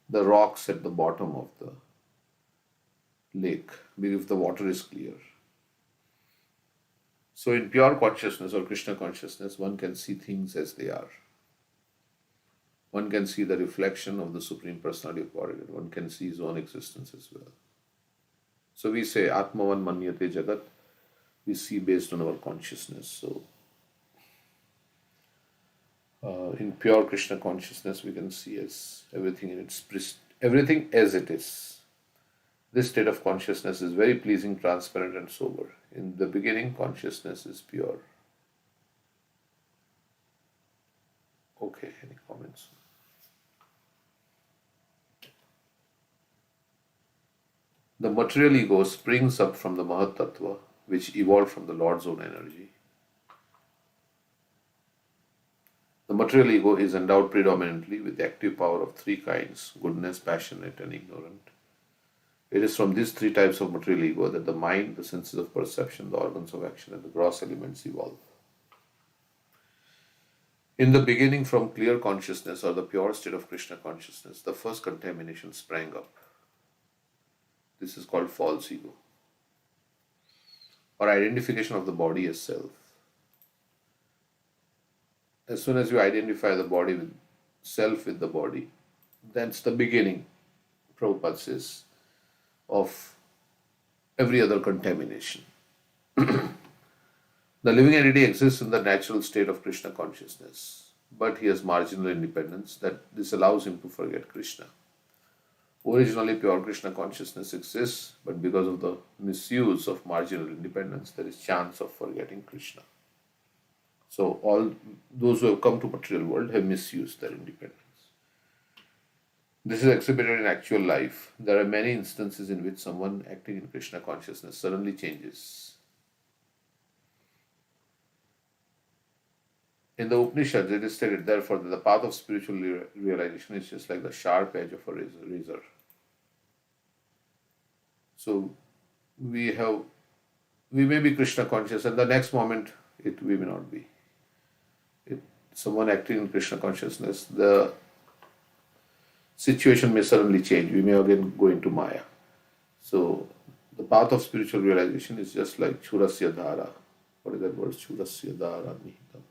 the rocks at the bottom of the lake, if the water is clear. So in pure consciousness or Krishna consciousness, one can see things as they are. One can see the reflection of the Supreme Personality of Godhead. One can see his own existence as well. So we say Atmavan Manyate Jagat. We see based on our consciousness. So in pure Krishna consciousness, we can see as everything everything as it is. This state of consciousness is very pleasing, transparent, and sober. In the beginning, consciousness is pure. Okay, any comments? The material ego springs up from the Mahat Tattva, which evolved from the Lord's own energy. The material ego is endowed predominantly with the active power of three kinds: goodness, passionate, and ignorant. It is from these three types of material ego that the mind, the senses of perception, the organs of action, and the gross elements evolve. In the beginning, from clear consciousness or the pure state of Krishna consciousness, the first contamination sprang up. This is called false ego, or identification of the body as self. As soon as you identify the body with self with the body, that's the beginning, Prabhupada says, of every other contamination. The living entity exists in the natural state of Krishna consciousness, but he has marginal independence that this allows him to forget Krishna. Originally, pure Krishna consciousness exists, but because of the misuse of marginal independence, there is chance of forgetting Krishna. So all those who have come to material world have misused their independence. This is exhibited in actual life. There are many instances in which someone acting in Krishna consciousness suddenly changes. In the Upanishads, it is stated, therefore, that the path of spiritual realization is just like the sharp edge of a razor. So we may be Krishna conscious, and the next moment we may not be. Someone acting in Krishna consciousness, the situation may suddenly change. We may again go into Maya. So the path of spiritual realization is just like Churasya Dhara. What is that word? Churasya Dhara Nihitam.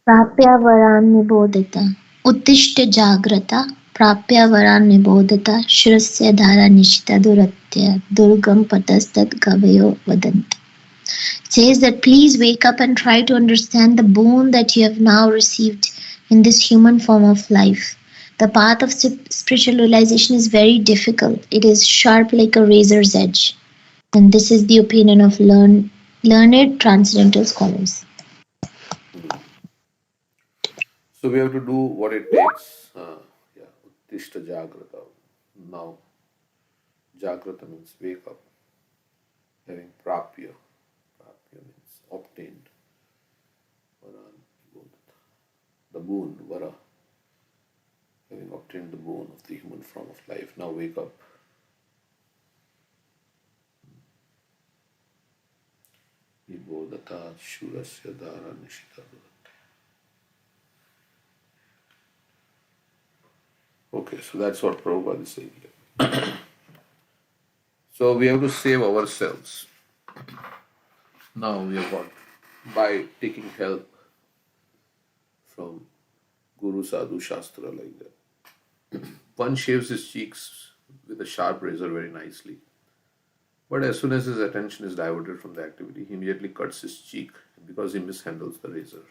Prapya varan nibodhata. Uttishta jagrata. Prapya varan nibodhata. Shrasya dhara nishita duratya. Durgam patastat gavayo vadant. Says that please wake up and try to understand the boon that you have now received in this human form of life. The path of spiritual realization is very difficult. It is sharp like a razor's edge. And this is the opinion of learned transcendental scholars. So we have to do what it takes. Uttishta Jagrata. Now, Jagrata means wake up. Having Prapya. Prapya means obtained. Varan, the boon, Vara. Having obtained the boon of the human form of life. Now wake up. Nibodhata Shurasya Dhara Nishita. Okay, so that's what Prabhupada is saying here. So we have to save ourselves. Now we have got, by taking help from Guru Sadhu Shastra like that. One shaves his cheeks with a sharp razor very nicely. But as soon as his attention is diverted from the activity, he immediately cuts his cheek because he mishandles the razor.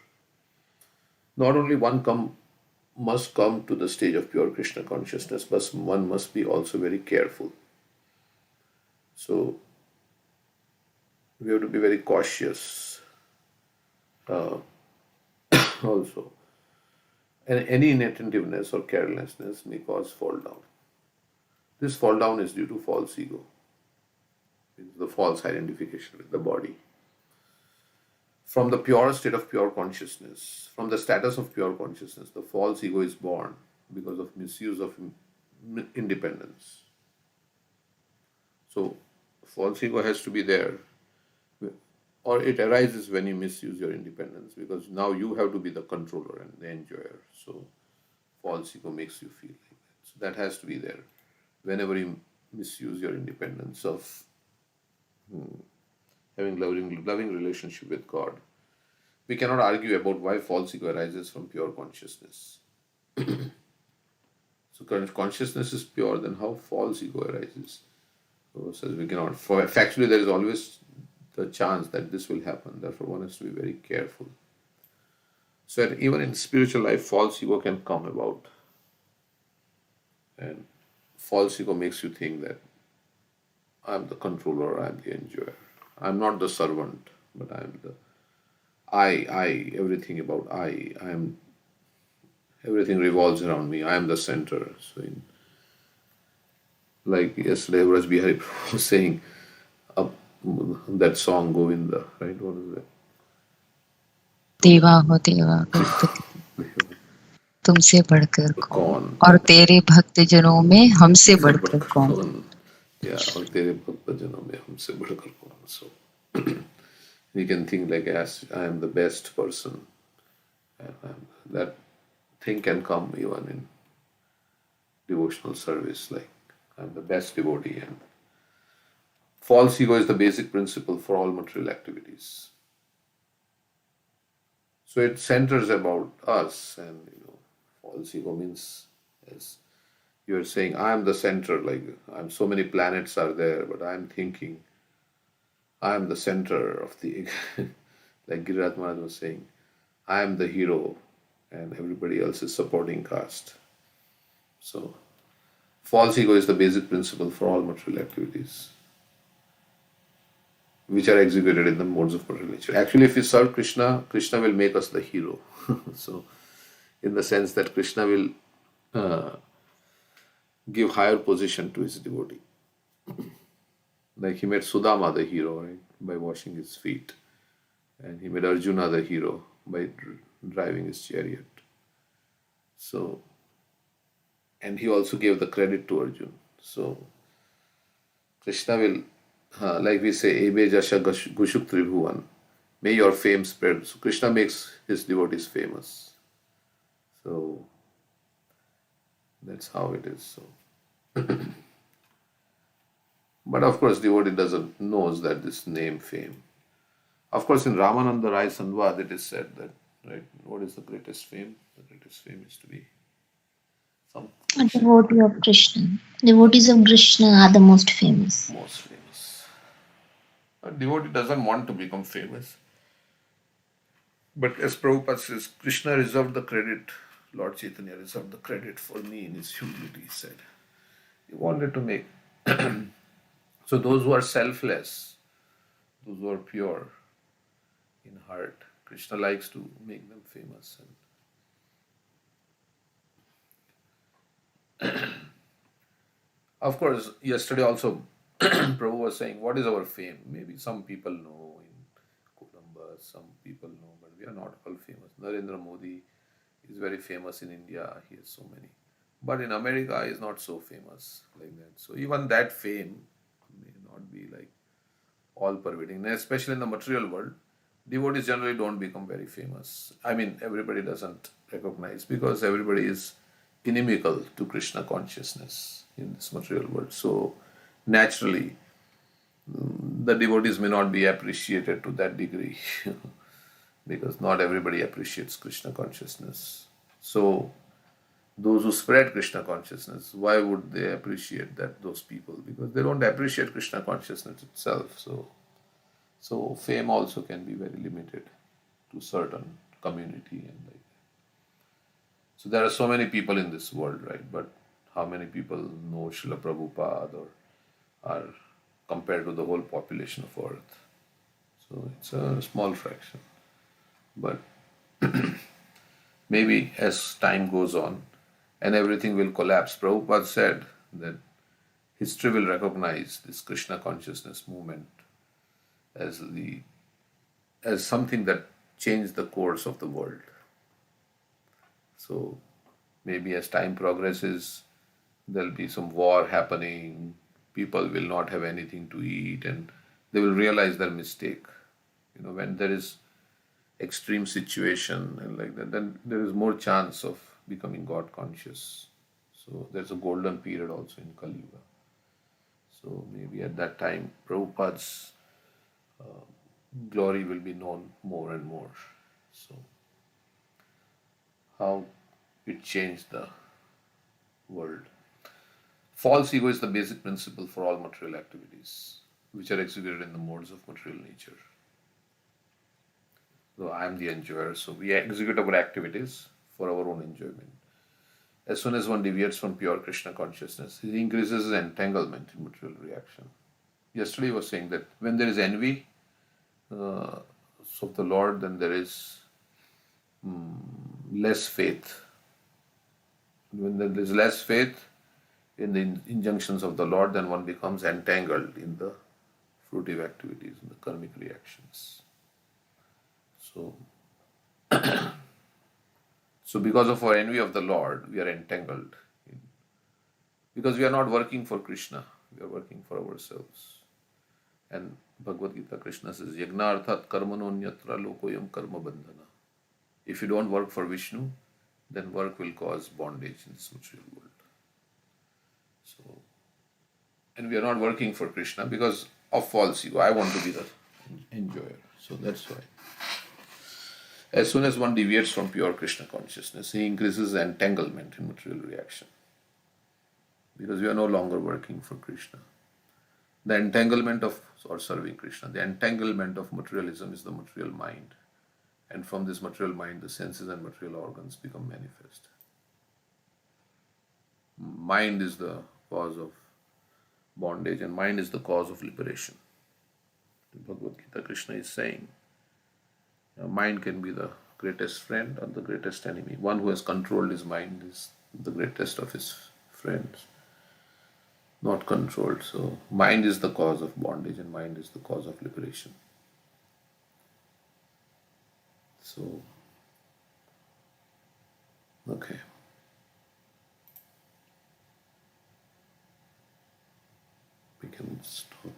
Not only one must come to the stage of pure Krishna consciousness, but one must be also very careful. So we have to be very cautious also. And any inattentiveness or carelessness may cause fall down. This fall down is due to false ego, the false identification with the body. From the pure state of pure consciousness, from the status of pure consciousness, the false ego is born because of misuse of independence. So, false ego has to be there, or it arises when you misuse your independence, because now you have to be the controller and the enjoyer. So, false ego makes you feel like that. So, that has to be there whenever you misuse your independence of having loving relationship with God. We cannot argue about why false ego arises from pure consciousness. So consciousness is pure, then how false ego arises? So says we cannot. Factually, there is always the chance that this will happen. Therefore, one has to be very careful. So that even in spiritual life, false ego can come about. And false ego makes you think that I'm the controller, I'm the enjoyer. I'm not the servant, but I'm the everything about I am, everything revolves around me. I am the center. So Like yesterday, Raj Bihari was saying up that song Govinda, right? What is that? देवा हो देवा गणपति तुमसे बढ़कर कौन Con, और yeah. तेरे भक्त जनों में हमसे हमसे बढ़कर बढ़कर कौन. कौन? Yeah, और तेरे भक्त जनों में हमसे बढ़कर कौन? So we can think like, as I am the best person, and that thing can come even in devotional service. Like I'm the best devotee, and false ego is the basic principle for all material activities. So it centers about us, and false ego means, as you're saying, I'm the center. Like I'm so many planets are there, but I'm thinking I'm the center of the. Like Giriraj Maharaj was saying, I am the hero, and everybody else is supporting cast. So false ego is the basic principle for all material activities, which are executed in the modes of material nature. Actually, if we serve Krishna, Krishna will make us the hero. So, in the sense that Krishna will uh, give higher position to his devotee. Like he made Sudama the hero, right, by washing his feet, and he made Arjuna the hero by driving his chariot. So, and he also gave the credit to Arjun. So, Krishna will, like we say, Ebe Jasha Gushuk Tribhuvan, may your fame spread. So, Krishna makes his devotees famous. So, that's how it is. So, but of course, devotee doesn't knows that this name fame. Of course, in Ramananda Rai Sandvad, it is said that, right, what is the greatest fame? The greatest fame is to be some A devotee of Krishna. Devotees of Krishna are the most famous. most famous. A devotee doesn't want to become famous. But as Prabhupada says, Krishna reserved the credit, Lord Chaitanya reserved the credit for me in his humility, he said. He wanted to make. So those who are selfless, those who are pure in heart, Krishna likes to make them famous. And of course, yesterday also Prabhu was saying, what is our fame? Maybe some people know in Columbus, some people know, but we are not all famous. Narendra Modi is very famous in India, he has so many. But in America, he is not so famous like that. So even that fame may not be like all pervading, especially in the material world. Devotees generally don't become very famous. I mean, everybody doesn't recognize because everybody is inimical to Krishna consciousness in this material world. So naturally, the devotees may not be appreciated to that degree because not everybody appreciates Krishna consciousness. So those who spread Krishna consciousness, why would they appreciate that those people? Because they don't appreciate Krishna consciousness itself. So fame also can be very limited to certain community and like that. So there are so many people in this world, right? But how many people know Srila Prabhupada or are compared to the whole population of Earth? So it's a small fraction. But maybe as time goes on and everything will collapse, Prabhupada said that history will recognize this Krishna consciousness movement as something that changed the course of the world. So maybe as time progresses, there'll be some war happening, people will not have anything to eat, and they will realize their mistake. When there is extreme situation and like that, then there is more chance of becoming God conscious. So there's a golden period also in Kali Yuga. So maybe at that time, Prabhupada's glory will be known more and more. So how it changed the world. False ego is the basic principle for all material activities, which are executed in the modes of material nature. So I am the enjoyer, so we execute our activities for our own enjoyment. As soon as one deviates from pure Krishna consciousness, he increases his entanglement in material reaction. Yesterday he was saying that when there is envy of the Lord, then there is less faith. When there is less faith, in the injunctions of the Lord, then one becomes entangled in the fruitive activities, in the karmic reactions. So, because of our envy of the Lord, we are entangled. Because we are not working for Krishna, we are working for ourselves. And Bhagavad Gita, Krishna says, Yagna arthat karmanonyatra lokoyam karma bandhana. If you don't work for Vishnu, then work will cause bondage in this material world. So, and we are not working for Krishna because of false ego. I want to be the enjoyer. So that's why. As soon as one deviates from pure Krishna consciousness, he increases the entanglement in material reaction. Because we are no longer working for Krishna. The entanglement of, or serving Krishna, the entanglement of materialism is the material mind. And from this material mind, the senses and material organs become manifest. Mind is the cause of bondage and mind is the cause of liberation. In Bhagavad Gita, Krishna is saying, mind can be the greatest friend or the greatest enemy. One who has controlled his mind is the greatest of his friends. Not controlled. So, mind is the cause of bondage and mind is the cause of liberation. So, okay. We can stop here.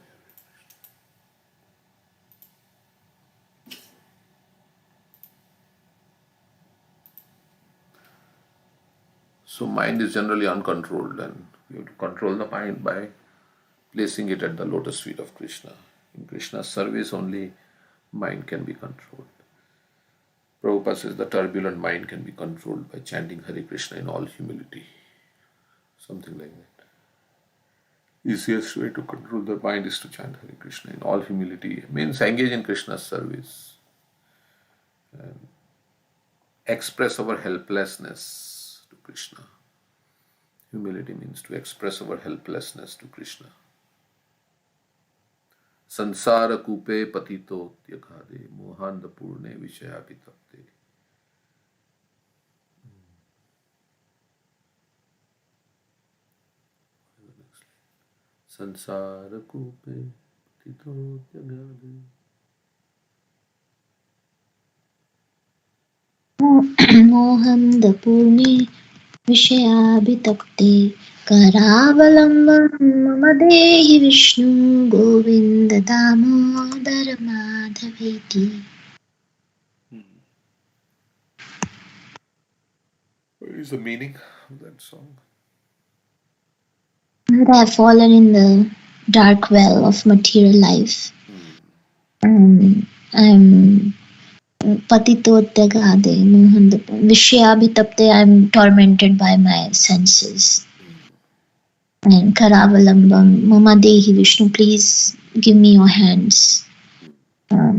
So, mind is generally uncontrolled and we have to control the mind by placing it at the lotus feet of Krishna. In Krishna's service, only mind can be controlled. Prabhupada says the turbulent mind can be controlled by chanting Hare Krishna in all humility. Something like that. Easiest way to control the mind is to chant Hare Krishna in all humility. It means engage in Krishna's service. And express our helplessness to Krishna. Humility means to express our helplessness to Krishna. Sansara kupe patito tyakade mohanda purne vishayapitapte. Sansara kupe patito tyakade. मोहं दपूर्णे विषयाभितप्ते करावलम्बं मम देहि Vishnu Govind Damodar माधवेति. What is the meaning of that song? That I have fallen in the dark well of material life. I'm patitotyagade mohan vishayabhitapte. I'm tormented by my senses. And karavalambam mama dehi Vishnu, please give me your hands.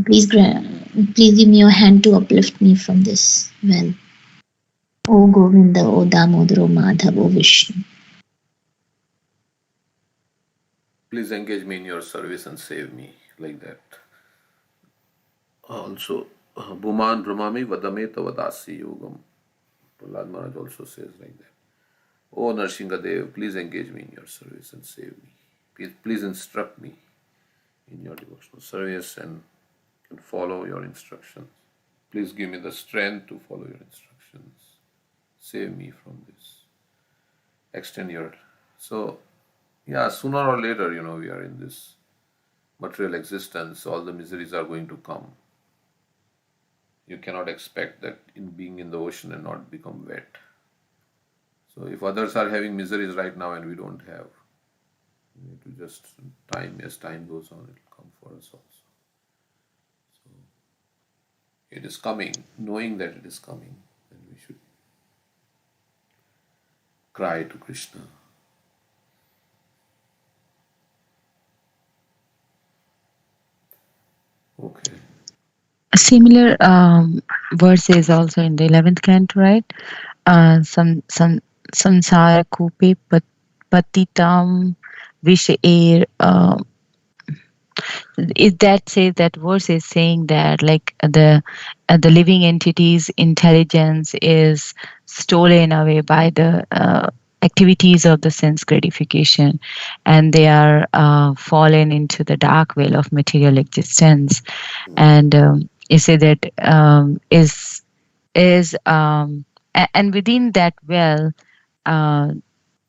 Please give me your hand to uplift me from this well. O Govinda, O Damodar, O Madhav, O Vishnu. Please engage me in your service and save me, like that. Also, Bhuman Brahmami Vadameta Vadasi Yogam. Prahlad Maharaj also says like that. O Narsinghadev, please engage me in your service and save me. Please instruct me in your devotional service and follow your instructions. Please give me the strength to follow your instructions. Save me from this. Extend your... So, yeah, sooner or later, we are in this material existence. All the miseries are going to come. You cannot expect that in being in the ocean and not become wet. So if others are having miseries right now and we don't have, we need to just as time goes on, it will come for us also. So it is coming, knowing that it is coming, then we should cry to Krishna. Okay. A similar verse is also in the 11th canto, right? Samsara kupe patitam vishair. Is that says that verse is saying that like the living entity's intelligence is stolen away by the activities of the sense gratification, and they are fallen into the dark well of material existence. And you say that and within that well, uh,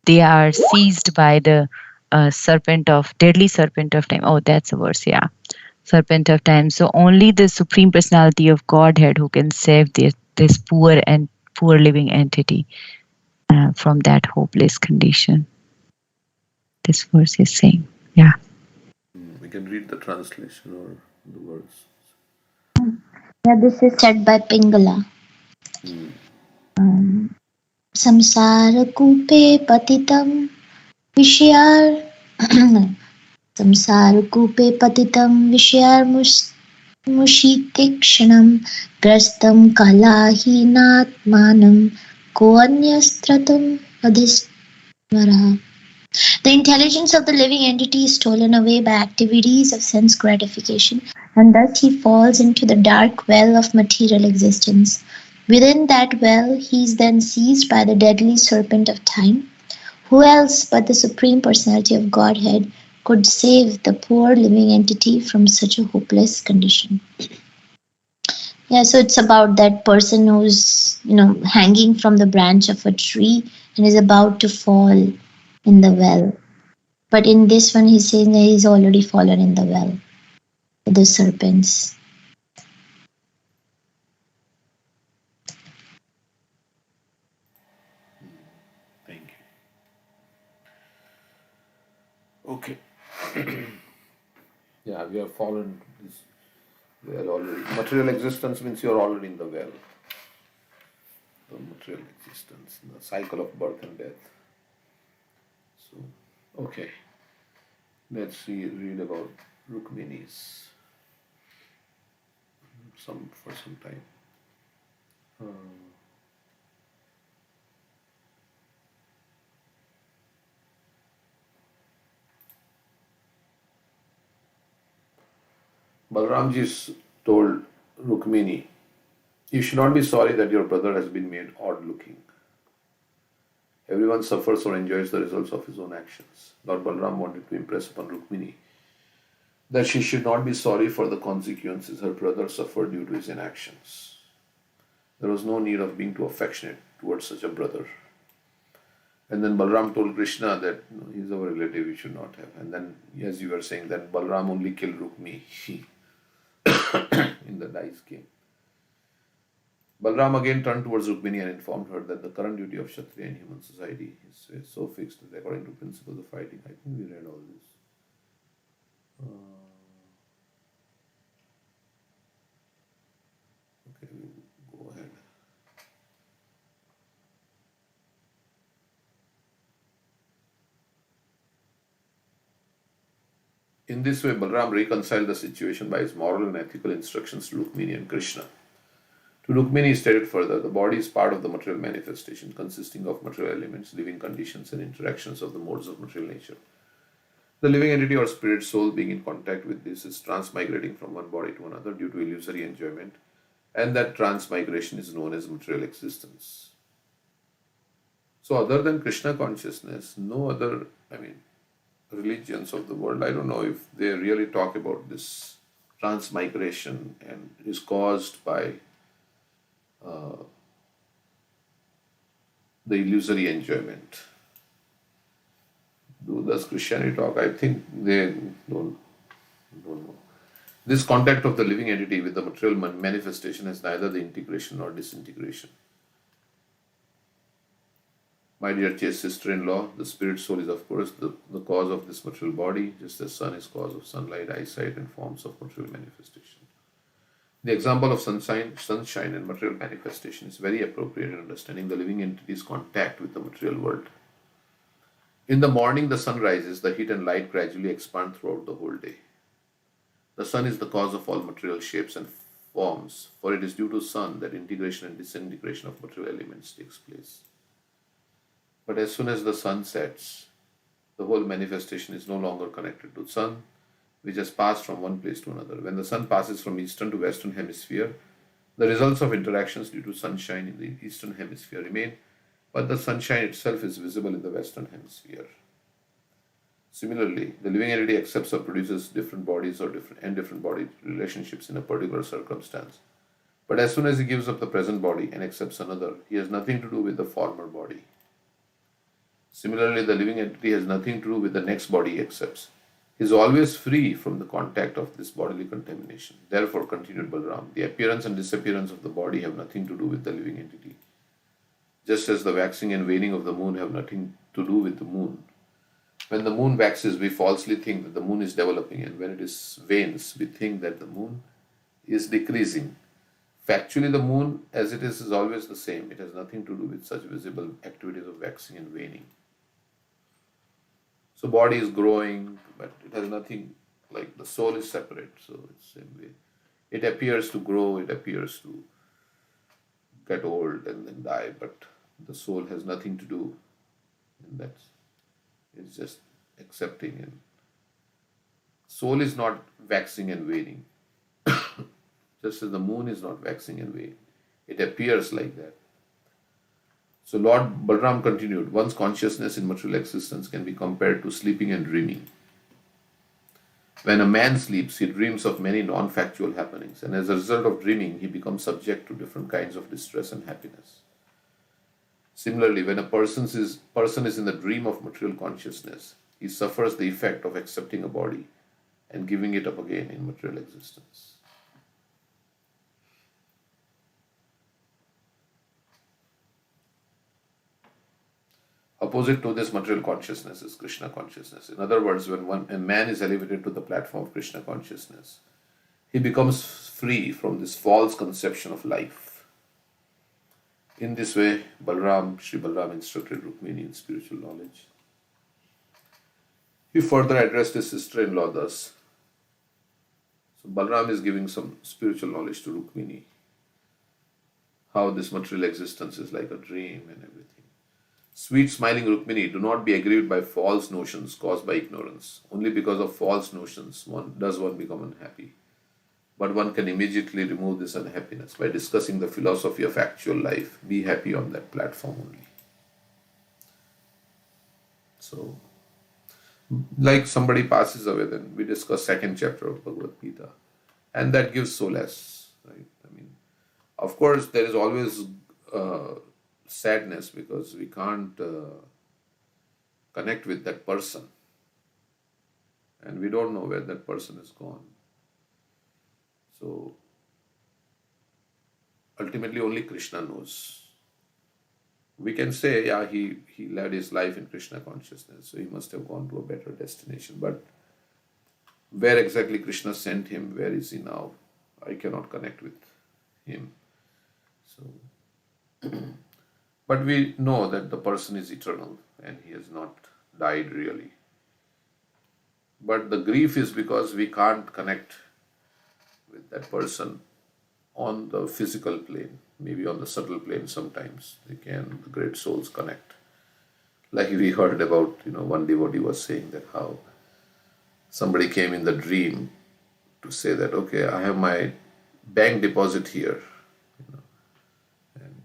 they are seized by the deadly serpent of time. Oh, that's a verse, yeah. Serpent of time. So only the supreme personality of Godhead who can save this poor living entity from that hopeless condition. This verse is saying, yeah. We can read the translation or the words. Yeah, this is said by Pingala. संसारकूपे पतितं विषयार् संसारकूपे पतितं विषयार्मुषीतीक्ष्णं ग्रस्तं कलाहीनात्मानं कोऽन्यस्त्रतुं वधिस्मरः. The intelligence of the living entity is stolen away by activities of sense gratification, and thus he falls into the dark well of material existence. Within that well, he is then seized by the deadly serpent of time. Who else but the Supreme Personality of Godhead could save the poor living entity from such a hopeless condition? Yeah, so it's about that person who's, hanging from the branch of a tree and is about to fall in the well. But in this one, he's saying that he's already fallen in the well with the serpents. Thank you. Okay. Yeah, we have fallen this well already. Material existence means you're already in the well. The material existence, the cycle of birth and death. So, okay. Let's read about Rukmini's for some time. Balramji told Rukmini, "You should not be sorry that your brother has been made odd looking. Everyone suffers or enjoys the results of his own actions." Lord Balram wanted to impress upon Rukmini that she should not be sorry for the consequences her brother suffered due to his inactions. There was no need of being too affectionate towards such a brother. And then Balram told Krishna that he's our relative, we should not have. And then, as you were saying, that Balram only killed Rukmi in the dice game. Balram again turned towards Rukmini and informed her that the current duty of Kshatriya in human society is so fixed that according to principles of fighting, I think we read all this. Okay, we'll go ahead. In this way, Balram reconciled the situation by his moral and ethical instructions to Rukmini and Krishna. To Rukmini, he stated further, the body is part of the material manifestation, consisting of material elements, living conditions, and interactions of the modes of material nature. The living entity or spirit soul being in contact with this is transmigrating from one body to another due to illusory enjoyment, and that transmigration is known as material existence. So, other than Krishna consciousness, no other, religions of the world, I don't know if they really talk about this transmigration and is caused by the illusory enjoyment. Does Christianity talk? I think they don't know. This contact of the living entity with the material manifestation has neither the integration nor disintegration. My dear chaste sister-in-law, the spirit soul is of course the cause of this material body, just as sun is cause of sunlight, eyesight, and forms of material manifestation. The example of sunshine and material manifestation is very appropriate in understanding the living entity's contact with the material world. In the morning, the sun rises, the heat and light gradually expand throughout the whole day. The sun is the cause of all material shapes and forms, for it is due to sun that integration and disintegration of material elements takes place. But as soon as the sun sets, the whole manifestation is no longer connected to the sun, which has passed from one place to another. When the sun passes from eastern to western hemisphere, the results of interactions due to sunshine in the eastern hemisphere remain, but the sunshine itself is visible in the Western Hemisphere. Similarly, the living entity accepts or produces different bodies or different body relationships in a particular circumstance. But as soon as he gives up the present body and accepts another, he has nothing to do with the former body. Similarly, the living entity has nothing to do with the next body he accepts. He is always free from the contact of this bodily contamination. Therefore, continued Balram, the appearance and disappearance of the body have nothing to do with the living entity. Just as the waxing and waning of the moon have nothing to do with the moon. When the moon waxes, we falsely think that the moon is developing, and when it is wanes, we think that the moon is decreasing. Factually, the moon as it is always the same. It has nothing to do with such visible activities of waxing and waning. So body is growing, but it has nothing, like the soul is separate. So it's the same way. It appears to grow, it appears to get old and then die, but the soul has nothing to do in that. It's just accepting, and soul is not waxing and waning. Just as the moon is not waxing and waning. It appears like that. So Lord Balram continued, one's consciousness in material existence can be compared to sleeping and dreaming. When a man sleeps, he dreams of many non-factual happenings, and as a result of dreaming, he becomes subject to different kinds of distress and happiness. Similarly, when a person is in the dream of material consciousness, he suffers the effect of accepting a body and giving it up again in material existence. Opposite to this material consciousness is Krishna consciousness. In other words, when a man is elevated to the platform of Krishna consciousness, he becomes free from this false conception of life. In this way, Sri Balram instructed Rukmini in spiritual knowledge. He further addressed his sister-in-law thus. So Balram is giving some spiritual knowledge to Rukmini, how this material existence is like a dream and everything. Sweet smiling Rukmini, do not be aggrieved by false notions caused by ignorance. Only because of false notions one become unhappy. But one can immediately remove this unhappiness by discussing the philosophy of actual life. Be happy on that platform only. So, like somebody passes away, then we discuss second chapter of Bhagavad Gita. And that gives solace, right? I mean, of course, there is always sadness because we can't connect with that person. And we don't know where that person is gone. So, ultimately only Krishna knows. We can say, yeah, he led his life in Krishna consciousness, so he must have gone to a better destination. But where exactly Krishna sent him, where is he now? I cannot connect with him. So, but we know that the person is eternal and he has not died really. But the grief is because we can't connect with that person on the physical plane, maybe on the subtle plane sometimes the great souls connect. Like we heard about, one devotee was saying that how somebody came in the dream to say that, okay, I have my bank deposit here. And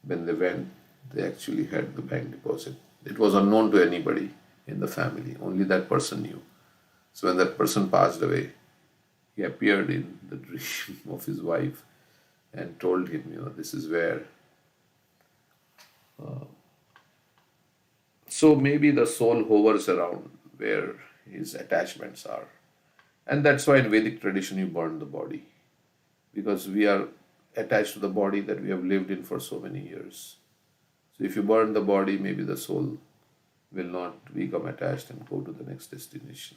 when they went, they actually had the bank deposit. It was unknown to anybody in the family, only that person knew. So when that person passed away, he appeared in the dream of his wife and told him, this is where. So maybe the soul hovers around where his attachments are. And that's why in Vedic tradition you burn the body. Because we are attached to the body that we have lived in for so many years. So if you burn the body, maybe the soul will not become attached and go to the next destination.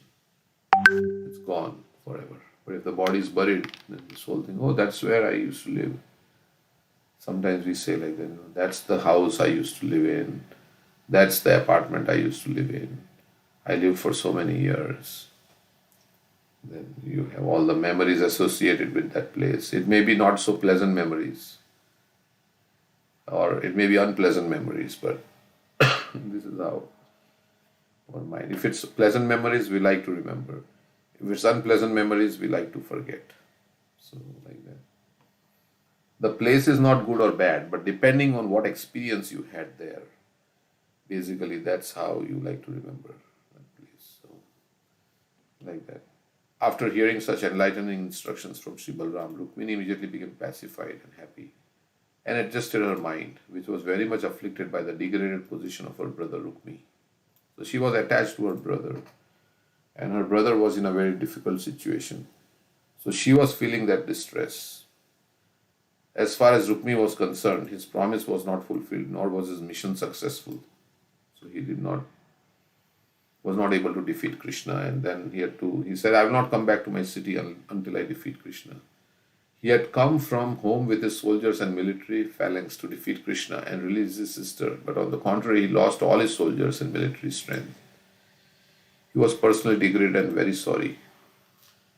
It's gone forever. But if the body is buried, then the soul thinks, oh, that's where I used to live. Sometimes we say like that, that's the house I used to live in. That's the apartment I used to live in. I lived for so many years. Then you have all the memories associated with that place. It may be not so pleasant memories, or it may be unpleasant memories, but this is how our mind. If it's pleasant memories, we like to remember. If it's unpleasant memories, we like to forget. So like that. The place is not good or bad, but depending on what experience you had there, basically that's how you like to remember that place. So, like that. After hearing such enlightening instructions from Sri Balram, Rukmini immediately became pacified and happy and adjusted her mind, which was very much afflicted by the degraded position of her brother Rukmi. So she was attached to her brother, and her brother was in a very difficult situation. So she was feeling that distress. As far as Rukmi was concerned, his promise was not fulfilled, nor was his mission successful. So he was not able to defeat Krishna, and then he said, I will not come back to my city until I defeat Krishna. He had come from home with his soldiers and military phalanx to defeat Krishna and release his sister, but on the contrary, he lost all his soldiers and military strength. He was personally degraded and very sorry.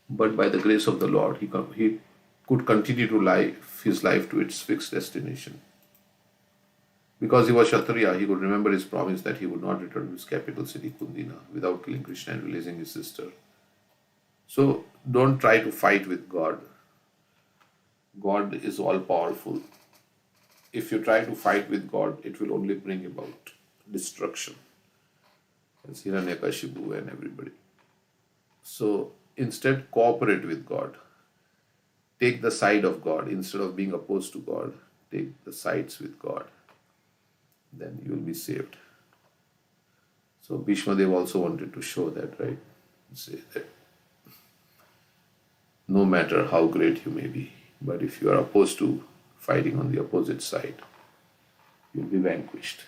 But by the grace of the Lord, he could continue to live his life to its fixed destination. Because he was Kshatriya, he could remember his promise that he would not return to his capital city, Kundina, without killing Krishna and releasing his sister. So don't try to fight with God. God is all powerful. If you try to fight with God, it will only bring about destruction. As Hiranyakashipu and everybody. So instead, cooperate with God. Take the side of God. Instead of being opposed to God, take the sides with God. Then you will be saved. So Bhishma Dev also wanted to show that, right? Say that no matter how great you may be, but if you are opposed to fighting on the opposite side, you will be vanquished.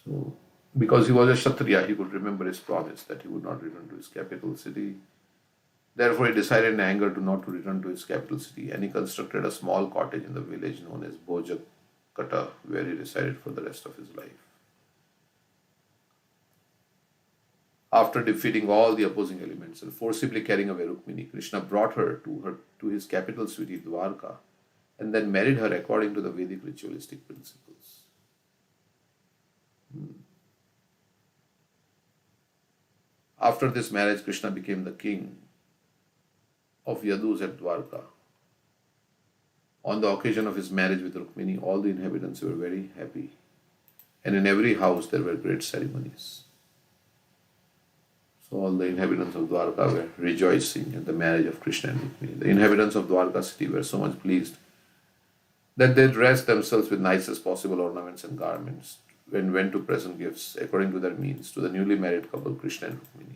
So, because he was a Kshatriya, he could remember his promise that he would not return to his capital city. Therefore, he decided in anger not to return to his capital city, and he constructed a small cottage in the village known as Bojakata, where he resided for the rest of his life. After defeating all the opposing elements and forcibly carrying away Rukmini, Krishna brought her to his capital city Dwarka and then married her according to the Vedic ritualistic principles. After this marriage, Krishna became the king of Yadus at Dwarka. On the occasion of his marriage with Rukmini, all the inhabitants were very happy, and in every house there were great ceremonies. So all the inhabitants of Dwarka were rejoicing at the marriage of Krishna and Rukmini. The inhabitants of Dwarka city were so much pleased that they dressed themselves with nicest possible ornaments and garments and went to present gifts according to their means to the newly married couple Krishna and Rukmini.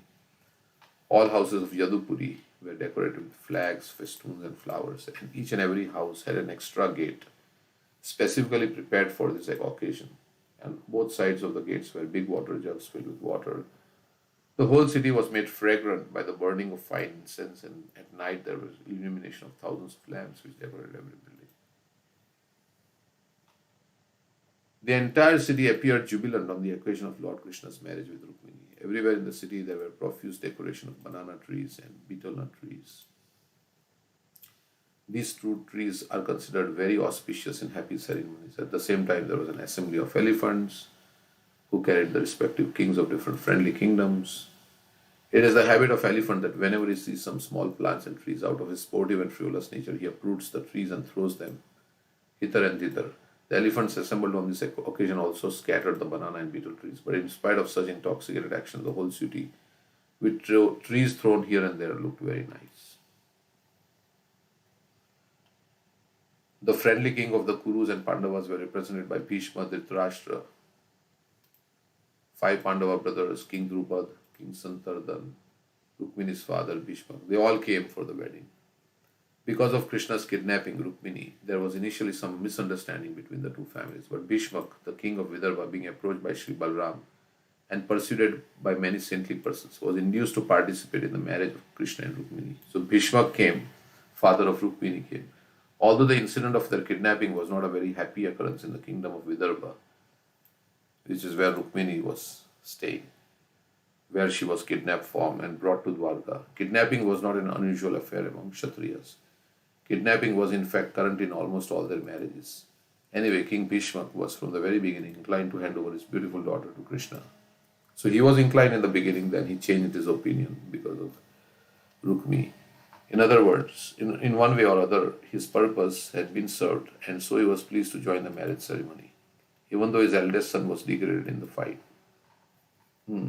All houses of Yadupuri were decorated with flags, festoons and flowers, and each and every house had an extra gate specifically prepared for this occasion. And both sides of the gates were big water jugs filled with water. The whole city was made fragrant by the burning of fine incense, and at night there was illumination of thousands of lamps which decorated every building. The entire city appeared jubilant on the occasion of Lord Krishna's marriage with Rukmini. Everywhere in the city there were profuse decoration of banana trees and betel nut trees. These fruit trees are considered very auspicious in happy ceremonies. At the same time, there was an assembly of elephants who carried the respective kings of different friendly kingdoms. It is the habit of elephant that whenever he sees some small plants and trees, out of his sportive and frivolous nature, he uproots the trees and throws them hither and thither. The elephants assembled on this occasion also scattered the banana and betel trees, but in spite of such intoxicated action, the whole city, with trees thrown here and there, looked very nice. The friendly king of the Kurus and Pandavas were represented by Bhishma, Dhritarashtra, 5 Pandava brothers, King Drupad, King Santardhan, Rukmini's father, Bhishma. They all came for the wedding. Because of Krishna's kidnapping Rukmini, there was initially some misunderstanding between the two families. But Bhishma, the king of Vidarbha, being approached by Sri Balram and persuaded by many saintly persons, was induced to participate in the marriage of Krishna and Rukmini. So Bhishma came, father of Rukmini came. Although the incident of their kidnapping was not a very happy occurrence in the kingdom of Vidarbha, which is where Rukmini was staying, where she was kidnapped from and brought to Dwarka. Kidnapping was not an unusual affair among Kshatriyas. Kidnapping was in fact current in almost all their marriages. Anyway, King Bhishma was from the very beginning inclined to hand over his beautiful daughter to Krishna. So he was inclined in the beginning, then he changed his opinion because of Rukmi In other words, in one way or other, his purpose had been served, and so he was pleased to join the marriage ceremony, even though his eldest son was degraded in the fight.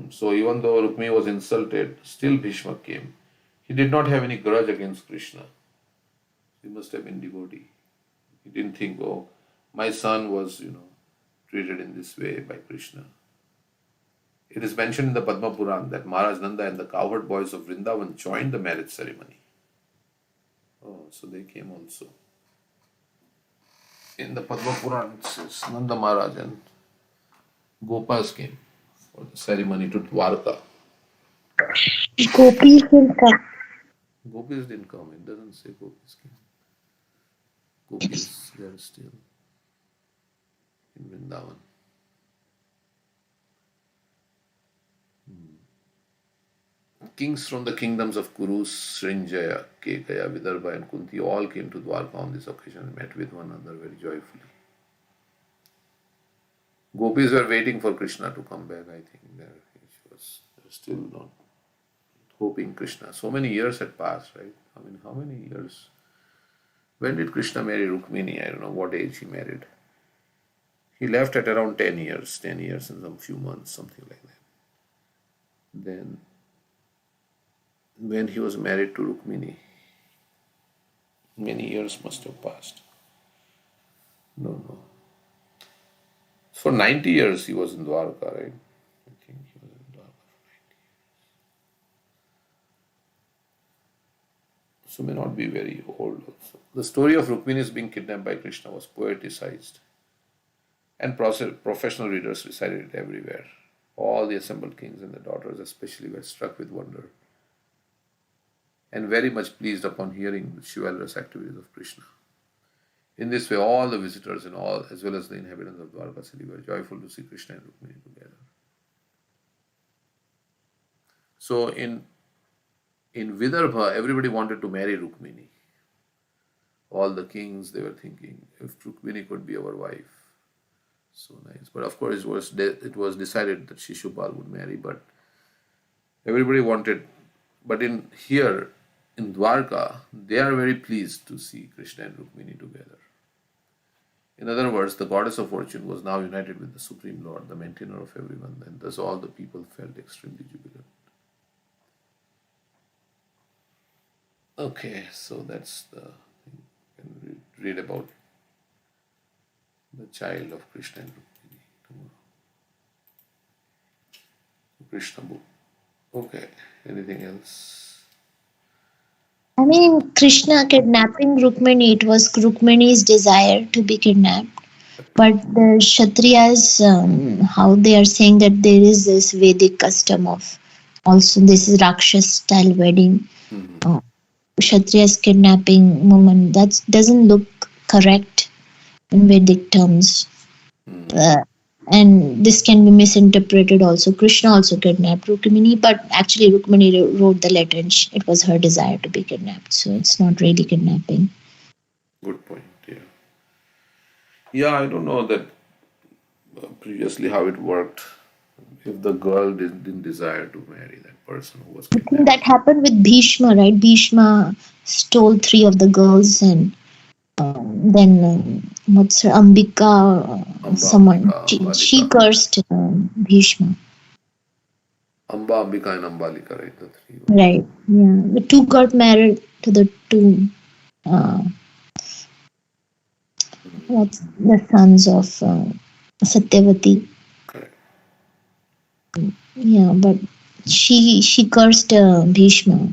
So even though Rukmini was insulted, still Bhishma came. He did not have any grudge against Krishna. He must have been devotee. He didn't think, oh, my son was, treated in this way by Krishna. It is mentioned in the Padma Puran that Maharaj Nanda and the cowherd boys of Vrindavan joined the marriage ceremony. Oh, so they came also. In the Padma Puran, it says Nanda Maharaj and Gopas came for the ceremony to Dwarka. Gopis will come. Gopis didn't come. It doesn't say Gopis came. Gopis, they are still in Vrindavan. Kings from the kingdoms of Kuru, Srinjaya, Kekaya, Vidarbha, and Kunti all came to Dwarka on this occasion and met with one another very joyfully. Gopis were waiting for Krishna to come back, I think. They were still not hoping Krishna. So many years had passed, right? I mean, how many years? When did Krishna marry Rukmini? I don't know what age he married. He left at around 10 years and some few months, something like that. Then, when he was married to Rukmini, many years must have passed. No. For 90 years he was in Dwarka, right? I think he was in Dwarka for 90 years. So may not be very old also. The story of Rukmini's being kidnapped by Krishna was poeticized, and professional readers recited it everywhere. All the assembled kings and their daughters especially were struck with wonder and very much pleased upon hearing the chivalrous activities of Krishna. In this way, all the visitors and all, as well as the inhabitants of Dwarka city, were joyful to see Krishna and Rukmini together. So in Vidarbha, everybody wanted to marry Rukmini. All the kings, they were thinking, if Rukmini could be our wife, so nice. But of course, it was decided that Shishupal would marry, but everybody wanted. But in Dwarka, they are very pleased to see Krishna and Rukmini together. In other words, the goddess of fortune was now united with the Supreme Lord, the maintainer of everyone, and thus all the people felt extremely jubilant. Okay, so that's the thing. You can read about the child of Krishna and Rukmini tomorrow. Krishna book. Okay, anything else? I mean, Krishna kidnapping Rukmini, it was Rukmini's desire to be kidnapped. But the Kshatriyas, how they are saying that there is this Vedic custom of also this is Rakshas style wedding. Kshatriyas kidnapping woman, that doesn't look correct in Vedic terms. And this can be misinterpreted also. Krishna also kidnapped Rukmini, but actually Rukmini wrote the letter and it was her desire to be kidnapped. So it's not really kidnapping. Good point, yeah. Yeah, I don't know that previously how it worked. If the girl didn't desire to marry that person who was I think kidnapped. that happened with Bhishma, right? Bhishma stole 3 of the girls and then what's her Ambika, someone she cursed Bhishma. Amba, Ambika, and Ambalika, right? The 3. Right. Yeah. The 2 got married to the 2 what's the sons of Satyavati. Correct. Yeah, but she cursed Bhishma.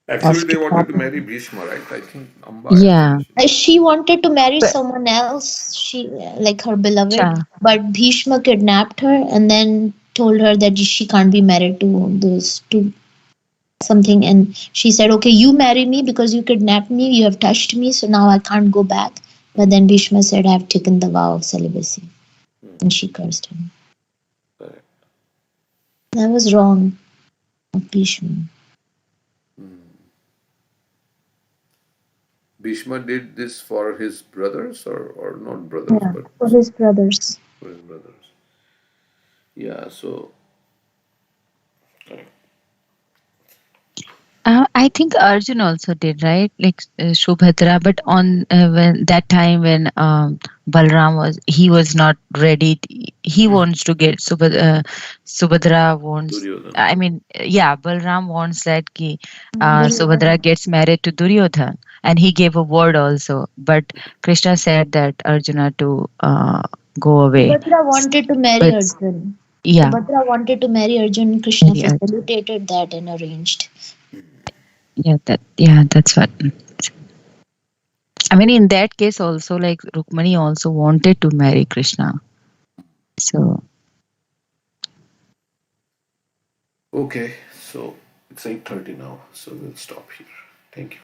Actually, they wanted to marry Bhishma, right? I think Amba. Yeah. She wanted to marry someone else, she like her beloved, Cha. but Bhishma kidnapped her and then told her that she can't be married to those 2 something, and she said, okay, you marry me because you kidnapped me, you have touched me, so now I can't go back. But then Bhishma said, I have taken the vow of celibacy, and she cursed him. Correct. That was wrong of Bhishma. Bhishma did this for his brothers or not brothers, Yeah, but for his brothers. for his brothers. Yeah, so correct. I think Arjun also did, right? Like Shubhadra, but on when that time when Balram he was not ready. He wants to get Subhadra wants. Duryodhana. I mean, yeah, Balram wants that Duryodhana. Subhadra gets married to Duryodhan, and he gave a word also. But Krishna said that Arjuna to go away. Subhadra wanted to marry But Arjun. yeah, Subhadra wanted to marry Arjun. Krishna very Arjun. facilitated that and arranged. That's what. I mean, in that case, also like Rukmani also wanted to marry Krishna. So Okay, so it's 8:30 now, so we'll stop here. Thank you.